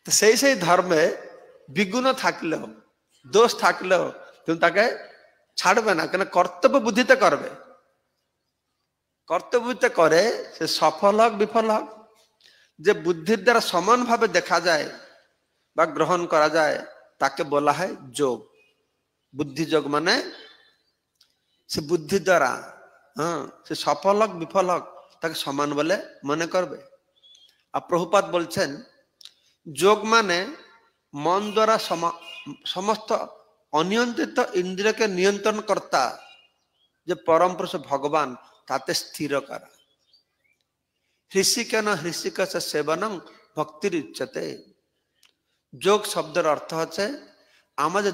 [SPEAKER 1] তো সেই ধর্মে বিগুণ থাকলেও, দোষ থাকলেও তুমি তাকে ছাড়বে না, কেন কর্তব্য বুদ্ধিতে করবে। কর্তব্য বুদ্ধিতে করে সে সফল হোক বিফল হোক, যে বুদ্ধির দ্বারা সমানভাবে দেখা যায় বা গ্রহণ করা যায় তাকে বলা হয় যোগ। বুদ্ধি যোগ মানে সে বুদ্ধি দ্বারা সে সফল হোক বিফল হোক তাকে সমান বলে মনে করবে। আর প্রভুপাদ বলছেন যোগ মানে মন দ্বারা সমস্ত অনিয়ন্ত্রিত ইন্দ্রিয়কে নিয়ন্ত্রণ কর্তা যে পরম পুরুষ ভগবান তাতে স্থির করা। হৃষিকেন হৃষিকেশ সেবনং ভক্তির উচ্চতে। যোগ শব্দের অর্থ হচ্ছে আমাদের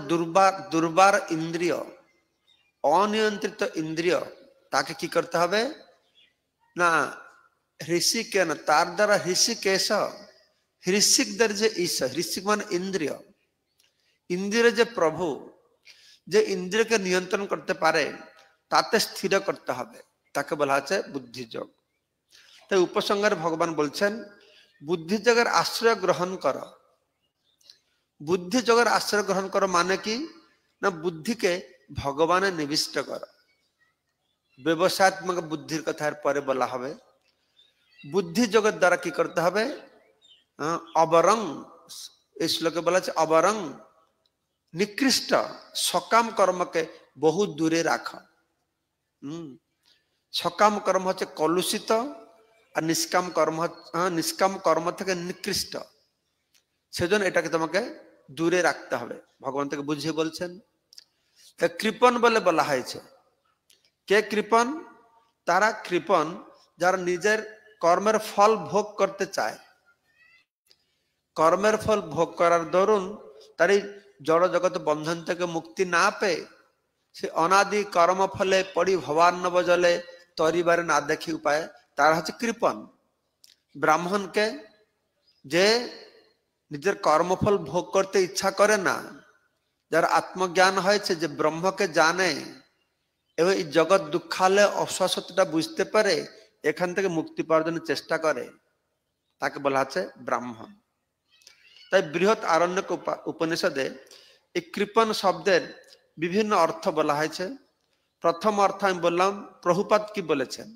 [SPEAKER 1] দুর্বার ইন্দ্রিয়, অনিয়ন্ত্রিত ইন্দ্রিয়, তাকে কি করতে হবে না হৃষিকেন, তার দ্বারা হৃষিকেশ, হৃষিকদের যে ঈশ্বর, হৃষিক মানে ইন্দ্রিয়, ইন্দ্রিয় যে প্রভু, যে ইন্দ্রিয়কে নিয়ন্ত্রণ করতে পারে তাতে স্থির করতে হবে, তাকে বলা হচ্ছে বুদ্ধিযোগ। তাই উপসংহারে ভগবান বলছেন বুদ্ধিযোগের আশ্রয় গ্রহণ কর। বুদ্ধিযোগের আশ্রয় গ্রহণ করো মানে কি না বুদ্ধিকে ভগবানে নিবিষ্ট কর। ব্যবসাত্মক বুদ্ধির কথা এর পরে বলা হবে। বুদ্ধি যোগের দ্বারা কি করতে হবে, অবরং, এই শ্লোকে বলা আছে অবরং, নিকৃষ্ট সকাম কর্মকে বহু দূরে রাখ। সকাম কর্ম হচ্ছে কলুষিত, আর নিষ্কাম কর্ম থেকে নিকৃষ্ট, সেজন্য এটাকে তোমাকে দূরে রাখতে হবে। ভগবান থেকে বুঝিয়ে বলছেন। কৃপণ বলে বলা হয়েছে। কে কৃপণ? তারা কৃপণ যারা নিজের কর্মের ফল ভোগ করতে চায়। কর্মের ফল ভোগ করার দরুন তার এই জড় জগৎ বন্ধন থেকে মুক্তি না পেয়ে সে অনাদি কর্ম ফলে পড়ি ভবান্নব জলে তরিবারে না দেখি উপায়, তারা হচ্ছে কৃপণ। ব্রাহ্মণকে যে নিজের কর্মফল ভোগ করতে ইচ্ছা করে না, যার আত্মজ্ঞান হয়েছে, যে ব্রহ্মকে জানে এবং এই জগৎ দুঃখালয় অশাশ্বতটা বুঝতে পারে, এখান থেকে মুক্তি পাওয়ার জন্য চেষ্টা করে, তাকে বলা হচ্ছে ব্রাহ্মণ। তাই বৃহৎ আরণ্যক উপনিষদে এই কৃপণ শব্দের বিভিন্ন অর্থ বলা হয়েছে। প্রথম অর্থ আমি বললাম, প্রভুপাদ কি বলেছেন?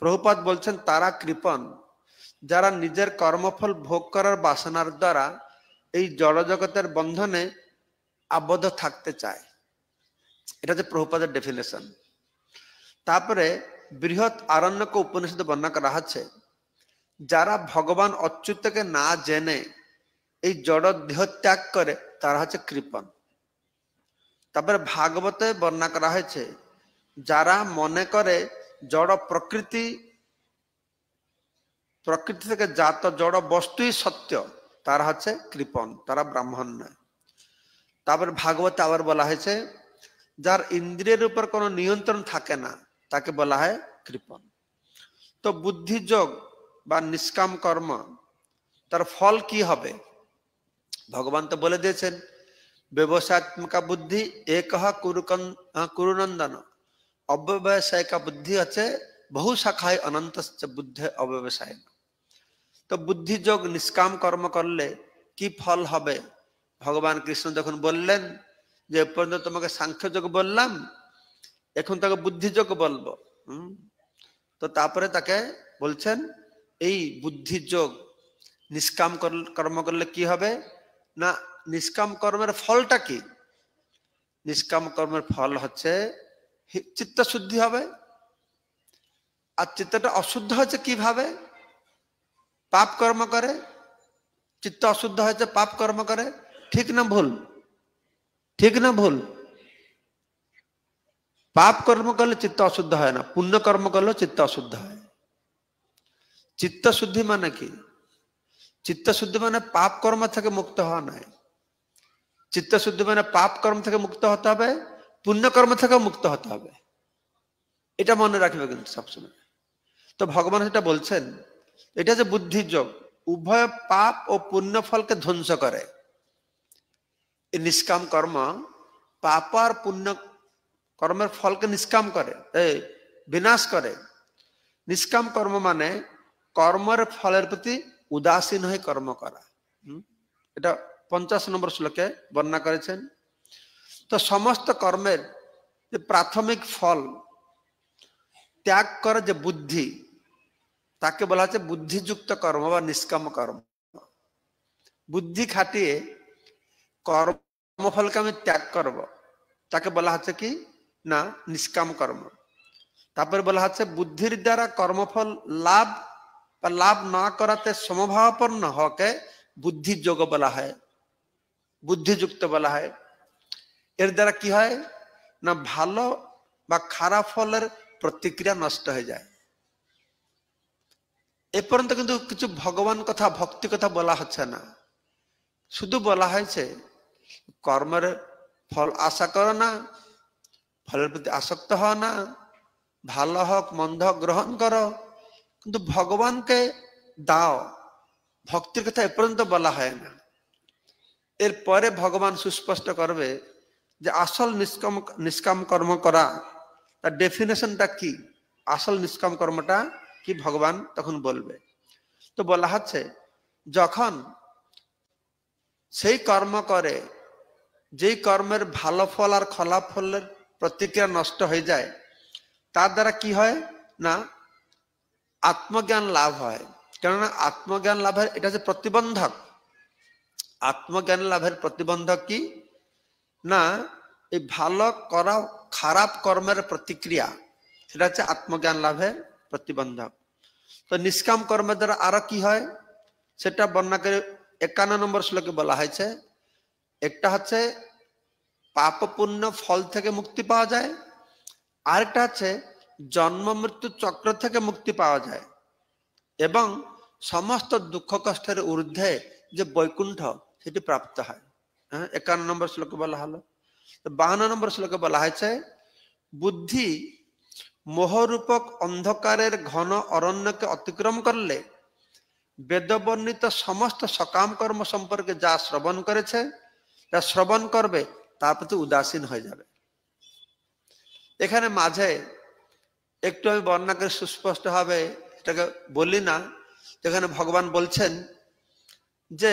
[SPEAKER 1] প্রভুপাদ বলছেন তারা কৃপণ যারা নিজের কর্মফল ভোগ করার বাসনার দ্বারা এই জড় জগতের বন্ধনে আবদ্ধ থাকতে চায়। এটা হচ্ছে প্রভুপাদের ডেফিনেশন। তারপরে বৃহৎ আরণ্যক উপনিষদে বর্ণনা করা হচ্ছে যারা ভগবান অচ্যুতকে না জেনে এই জড় দেহ ত্যাগ করে তারা হচ্ছে কৃপণ। তারপরে ভাগবতে বর্ণনা করা হয়েছে যারা মনে করে জড় প্রকৃতি প্রকৃতি থেকে জাত জড় বস্তুই সত্য, তারা হচ্ছে কৃপণ, তারা ব্রাহ্মণ নয়। তারপর ভাগবতে আবার বলা হয়েছে যার ইন্দ্রিয়ের উপর কোনো নিয়ন্ত্রণ থাকে না তাকে বলা হয় কৃপণ। তো বুদ্ধিযোগ বা নিষ্কাম কর্ম তার ফল কি হবে? ভগবান তো বলে দিয়েছেন ব্যবসায়িকা বুদ্ধি একহ কুরুনন্দন, অব্যবসায়িকা বুদ্ধি হচ্ছে বহু শাখায় অনন্ত বুদ্ধি অব্যবসায়। তো বুদ্ধিযোগ নিষ্কাম কর্ম করলে কি ফল হবে? ভগবান কৃষ্ণ যখন বললেন যে পর্যন্ত তোমাকে সাংখ্য যোগ বললাম, এখন তাকে বুদ্ধিযোগ বলবো। তো তারপরে তাকে বলছেন এই বুদ্ধিযোগ নিষ্কাম কর্ম করলে কি হবে না, নিষ্কাম কর্মের ফলটা কি? নিষ্কাম কর্মের ফল হচ্ছে চিত্ত শুদ্ধি হবে। আর চিত্তটা অশুদ্ধ হচ্ছে কিভাবে? পাপ কর্ম করে চিত্ত অশুদ্ধ হয়েছে, পাপ কর্ম করে। ঠিক না ভুল? ঠিক না ভুল? পাপ কর্ম করলে চিত্ত অশুদ্ধ হয় না, পুণ্য কর্ম করলেও চিত্ত অশুদ্ধ হয়। চিত্ত শুদ্ধি মানে কি? চিত্ত শুদ্ধি মানে পাপ কর্ম থেকে মুক্ত হওয়া নয়। চিত্ত শুদ্ধি মানে পাপ কর্ম থেকে মুক্ত হতে হবে, পুণ্য কর্ম থেকেও মুক্ত হতে হবে। এটা মনে রাখবে কিন্তু সবসময়। তো ভগবান সেটা বলছেন, এটা যে বুদ্ধিযোগ উভয় পাপ ও পুণ্য ফলকে ধ্বংস করে। এই নিষ্কাম কর্ম পাপ আর পুণ্য কর্মের ফলকে নিষ্কাম করে, বিনাশ করে। নিষ্কাম কর্ম মানে কর্মের ফলের প্রতি উদাসীন হয়ে কর্ম করা। এটা 50 নম্বর শ্লোকে বর্ণনা করেছেন। তো সমস্ত কর্মের যে প্রাথমিক ফল ত্যাগ করে যে বুদ্ধি, তাকে বলা হচ্ছে বুদ্ধিযুক্ত কর্ম বা নিষ্কাম কর্ম। বুদ্ধি খাটিয়ে কর্মফলকে আমি ত্যাগ করব, তাকে বলা হচ্ছে কি না নিষ্কাম কর্ম। তারপরে বলা হচ্ছে বুদ্ধির দ্বারা কর্মফল লাভ বা লাভ না করাতে সমভাবাপন্ন হকে বুদ্ধিযোগ বলা হয়, বুদ্ধিযুক্ত বলা হয়। এর দ্বারা কি হয় না ভালো বা খারাপ ফলের প্রতিক্রিয়া নষ্ট হয়ে যায়। এ পর্যন্ত কিন্তু কিছু ভগবান কথা ভক্তি কথা বলা হচ্ছে না, শুধু বলা হয়েছে কর্মের ফল আশা করো না, ফলের প্রতি আসক্ত হও না, ভালো হোক মন্দ হোক গ্রহণ করো, কিন্তু ভগবানকে দাও, ভক্তির কথা এ পর্যন্ত বলা হয় না। এরপরে ভগবান সুস্পষ্ট করবে যে আসল নিষ্কাম কর্ম করা তার ডেফিনেশনটা কি, আসল নিষ্কাম কর্মটা কি ভগবান তখন বলবে। তো বলা হচ্ছে যখন সেই কর্ম করে যেই কর্মের ভালো ফল আর খারাপ ফলের প্রতিক্রিয়া নষ্ট হয়ে যায়, তার দ্বারা কি হয় না আত্মজ্ঞান লাভ হয়। কেননা আত্মজ্ঞান লাভের এটা হচ্ছে প্রতিবন্ধক। আত্মজ্ঞান লাভের প্রতিবন্ধক কি না এই ভালো করা খারাপ কর্মের প্রতিক্রিয়া, সেটা হচ্ছে আত্মজ্ঞান লাভের প্রতিবন্ধক। তো নিষ্কাম কর্মের দ্বারা আরো কি হয় সেটা বর্ণনা করে 51 নম্বর শ্লোকে বলা হয়েছে। একটা হচ্ছে পাপ পুণ্য ফল থেকে মুক্তি পাওয়া যায়, আরেকটা হচ্ছে জন্ম মৃত্যু চক্র থেকে মুক্তি পাওয়া যায়, এবং সমস্ত দুঃখ কষ্টের ঊর্ধ্বে যে বৈকুণ্ঠ সেটি প্রাপ্ত হয়। 51 নম্বর শ্লোকে বলা হলো। 52 নম্বর শ্লোকে বলা হয়েছে বুদ্ধি মোহরূপক অন্ধকারের ঘন অরণ্যকে অতিক্রম করলে বেদবর্ণিত সমস্ত সকাম কর্ম সম্পর্কে যা শ্রবণ করেছে, যা শ্রবণ করবে তার প্রতি উদাসীন হয়ে যাবে। এখানে মাঝে একটু আমি বর্ণনা করে সুস্পষ্ট হবে এটাকে বলি না, যেখানে ভগবান বলছেন যে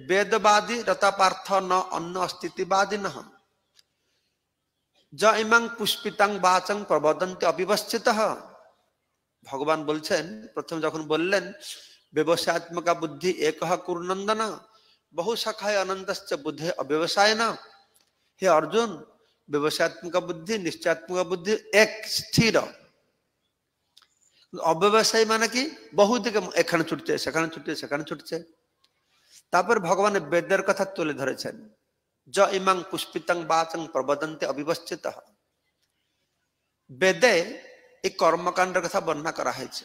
[SPEAKER 1] বেদবাদী রতাপার্থ ন অন্য অস্তিত্ববাদী নহ য ইমাং পুষ্পিতাং বাচং প্রবদন্তে অবিবশ্চিত। ভগবান বলছেন, প্রথম যখন বললেন ব্যবসায়াত্মকা বুদ্ধি একহ কুরুনন্দন বহু শাখায় অনন্তশ্চ বুদ্ধি অব্যবসায় না। হে অর্জুন, ব্যবসায়াত্মক বুদ্ধি নিশ্চয়াত্মক বুদ্ধি এক স্থির, অব্যবসায়ী মানে কি বহু দিকে এখানে ছুটছে সেখানে ছুটছে সেখানে ছুটছে। তারপর ভগবান বেদের কথা তুলে ধরেছেন য ইমাং পুষ্পিতাং বাচং প্রবদন্তে অবিবশ্চিত। বেদে এই কর্মকাণ্ডের কথা বর্ণনা করা হয়েছে।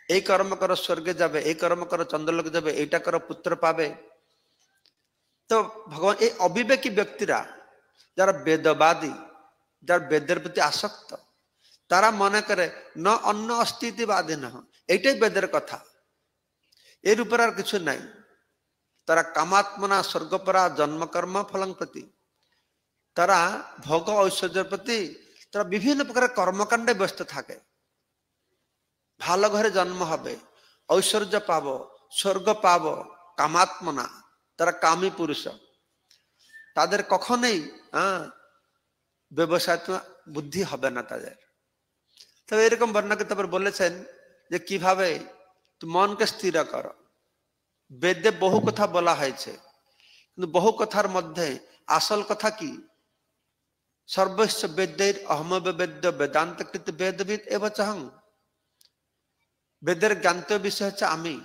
[SPEAKER 1] এই কর্ম করো স্বর্গে যাবে, এই কর্ম করো চন্দ্রলোক যাবে, এইটা করো পুত্র পাবে। তো ভগবান এই অবিবেকী ব্যক্তিরা যারা বেদবাদী, যারা বেদের প্রতি আসক্ত, তারা মনে করে ন অন্য অস্তিত্ববাদী না, এইটাই বেদের কথা, এর উপর আর কিছু নাই। তারা কামাত্মনা স্বর্গপরা জন্মকর্ম ফলং প্রতি, তারা ভোগ ঐশ্বর্যের প্রতি তারা বিভিন্ন প্রকার কর্মকাণ্ডে ব্যস্ত থাকে। ভালো ঘরে জন্ম হবে, ঐশ্বর্য পাবো, স্বর্গ পাবো, কামাত্মনা, তারা কামী পুরুষ। তাদের কখনোই ব্যবসায় বুদ্ধি হবে না তাদের। তবে এরকম বর্ণনা তারপর বলেছেন যে কিভাবে তুমি মনকে স্থির করো। বেদে বহু কথা বলা হয়েছে, কিন্তু বহু কথার মধ্যে আসল কথা কি? সর্বস্ব বেদের অহমব বেদ্য বেদান্ত কৃত বেদবিদ এবচহং। বেদের জ্ঞান্ত বিষয় হচ্ছে আমি,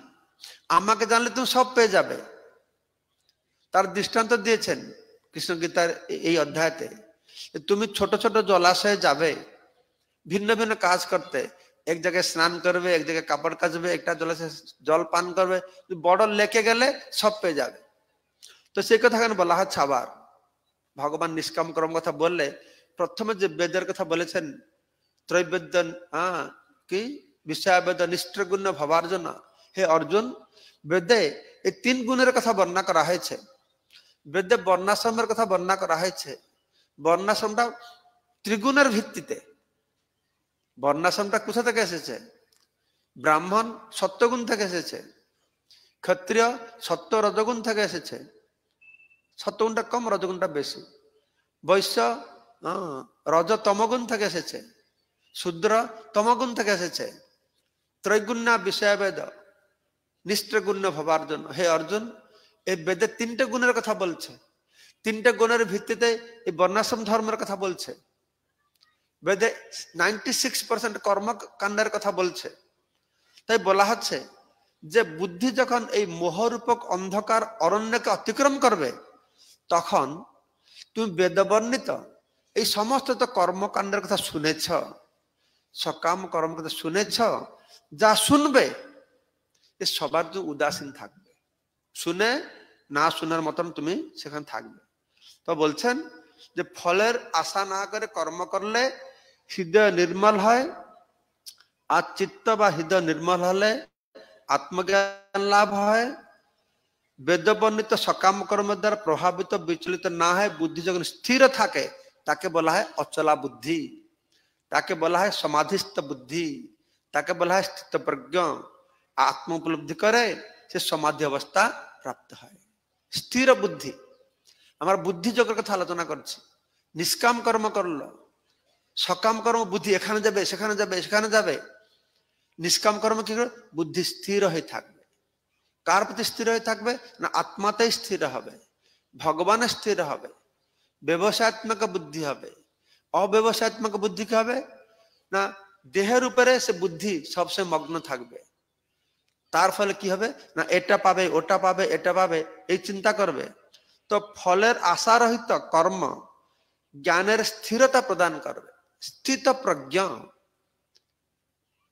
[SPEAKER 1] আমাকে জানলে তুমি সব পেয়ে যাবে। তার দৃষ্টান্ত দিয়েছেন কৃষ্ণ গীতার এই অধ্যায়তে। তুমি ছোট ছোট জলাশয়ে যাবে ভিন্ন ভিন্ন কাজ করতে, এক জায়গায় স্নান করবে, এক জায়গায় কাপড় কাচবে, একটা জলাশয়ে জল পান করবে, বড় লেকে গেলে সব পেয়ে যাবে। তো সেই কথা কেন বলা হচ্ছে? আবার ভগবান নিষ্কাম কর্ম কথা বললে প্রথমে যে বেদের কথা বলেছেন, ত্রৈবেদ্য কি বিষয়াবেদ নিষ্ঠগুণ ভবার্জুন। হে অর্জুন, বেদে এই 3 গুণের কথা বর্ণনা করা হয়েছে। বেদে বর্ণাশ্রমের কথা বর্ণনা করা হয়েছে। বর্ণাশ্রমটা ত্রিগুণের ভিত্তিতে। বর্ণাশ্রমটা কোথা থেকে এসেছে? ব্রাহ্মণ সত্যগুণ থেকে এসেছে, ক্ষত্রিয় সত্য রজগুণ থেকে এসেছে, সত্যগুণটা কম, রজগুণটা বেশি। বৈশ্য রজ তমগুণ থেকে এসেছে, শূদ্র তমগুণ থেকে এসেছে। ত্রৈগুণ্য বিষয়বেদ নিষ্ঠগুণ্য ভবার্জুন। হে অর্জুন, এই বেদে 3টে গুণের কথা বলছে। 3টে গুণের ভিত্তিতে এই বর্ণাশ্রম ধর্মের কথা বলছে। বেদে 96% কর্মকাণ্ডের কথা বলছে। তাই বলা হচ্ছে যে বুদ্ধি যখন এই মোহরূপক অন্ধকার অরণ্যকে অতিক্রম করবে, তখন তুমি বেদবর্ণিত এই সমস্ত তো কর্মকাণ্ডের কথা শুনেছ, সকাম কর্ম কথা শুনেছ, যা শুনবে এ সবার তো উদাসীন থাকবে, শুনে না শোনার মতন তুমি সেখানে থাকবে। তো বলছেন যে ফলের আশা না করে কর্ম করলে হৃদয় নির্মল হয়, আর চিত্ত বা হৃদয় নির্মল হলে আত্মজ্ঞান লাভ হয়। বেদবর্ণিত সকাম কর্ম দ্বারা প্রভাবিত বিচলিত না হয় বুদ্ধি যখন স্থির থাকে, তাকে বলা হয় অচলা বুদ্ধি, তাকে বলা হয় সমাধিস্থ বুদ্ধি, তাকে বলা হয় স্থিতপ্রজ্ঞ। আত্ম উপলব্ধি করে সে সমাধি অবস্থা প্রাপ্ত হয়। স্থির বুদ্ধি, আমার বুদ্ধি যোগের কথা আলোচনা করছি। নিষ্কাম কর্ম করলো, সকাম কর্ম বুদ্ধি এখানে যাবে সেখানে যাবে সেখানে যাবে। নিষ্কাম কর্ম কি করে? বুদ্ধি স্থির হয়ে থাকবে। কার প্রতি স্থির হয়ে থাকবে? না আত্মাতেই স্থির হবে, ভগবানে স্থির হবে। ব্যবসায়ত্মক বুদ্ধি হবে। অব্যবসায়ত্মক বুদ্ধি কি হবে? না দেহের উপরে সে বুদ্ধি সবসময় মগ্ন থাকবে। তার ফলে কি হবে? না এটা পাবে, ওটা পাবে, এটা পাবে, এই চিন্তা করবে। তো ফলের আশারহিত কর্ম জ্ঞানের স্থিরতা প্রদান করবে। স্থিত প্রজ্ঞ,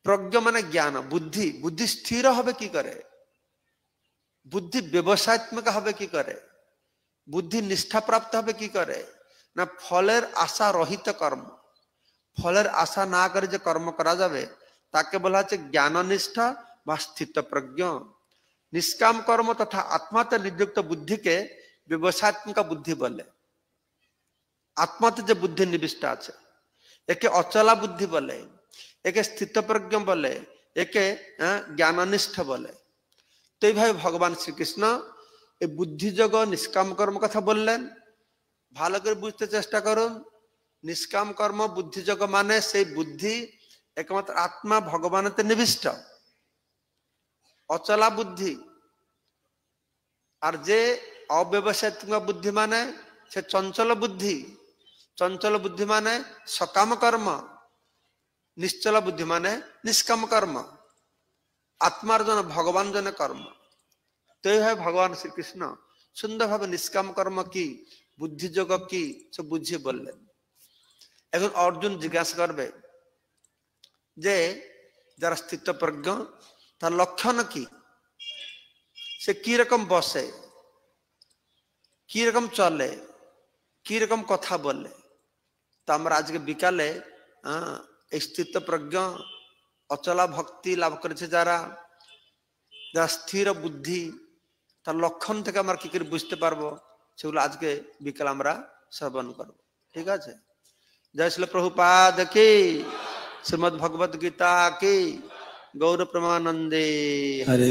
[SPEAKER 1] প্রজ্ঞ মানে জ্ঞান, বুদ্ধি। বুদ্ধি স্থির হবে কি করে? বুদ্ধি ব্যবসায়ত্মক হবে কি করে? বুদ্ধি নিষ্ঠাপ্রাপ্ত হবে কি করে? না ফলের আশা রহিত কর্ম। ফলের আশা না করে যে কর্ম করা যাবে তাকে বলা হচ্ছে জ্ঞাননিষ্ঠা বা স্থিত প্রজ্ঞ। নিষ্কাম কর্ম তথা আত্মাতে নিযুক্ত বুদ্ধিকে ব্যবসায়ত্মক বুদ্ধি বলে। আত্মাতে যে বুদ্ধি নিবিষ্ট আছে একে অচলা বুদ্ধি বলে, একে স্থিতপ্রজ্ঞ বলে, একে জ্ঞাননিষ্ঠ বলে। তো এইভাবে ভগবান শ্রীকৃষ্ণ এই বুদ্ধিযোগ নিষ্কাম কর্ম কথা বললেন। ভালো করে বুঝতে চেষ্টা করুন। নিষ্কাম কর্ম বুদ্ধিযোগ মানে সেই বুদ্ধি একমাত্র আত্মা ভগবানেতে নিবিষ্ট, অচলা বুদ্ধি। আর যে অব্যবসায়িক বুদ্ধি মানে সে চঞ্চল বুদ্ধি। চঞ্চল বুদ্ধি মানে সকাম কর্ম, নিশ্চল বুদ্ধি মানে নিষ্কাম কর্ম, আত্মার জন্য ভগবান জন্য কর্ম। তো এইভাবে ভগবান শ্রীকৃষ্ণ সুন্দরভাবে নিষ্কাম কর্ম কি, বুদ্ধিযোগ কি সব বুঝিয়ে বললেন। এখন অর্জুন জিজ্ঞাসা করবে যে যারা স্থিতপ্রজ্ঞ তার লক্ষণ কি, সে কি রকম বসে, কি রকম চলে, কি রকম কথা বলে। তো আমরা আজকে বিকালে এই স্থিত প্রজ্ঞ অচলা ভক্তি লাভ করেছে যারা, যারা স্থির বুদ্ধি, তার লক্ষণ থেকে আমরা কি করে বুঝতে পারবো, সেগুলো আজকে বিকাল আমরা শ্রবণ করব। ঠিক আছে? জয় শ্রীল প্রভুপাদ কি, শ্রীমদ্ ভগবত গীতা কি, গৌর প্রেমানন্দে। হরে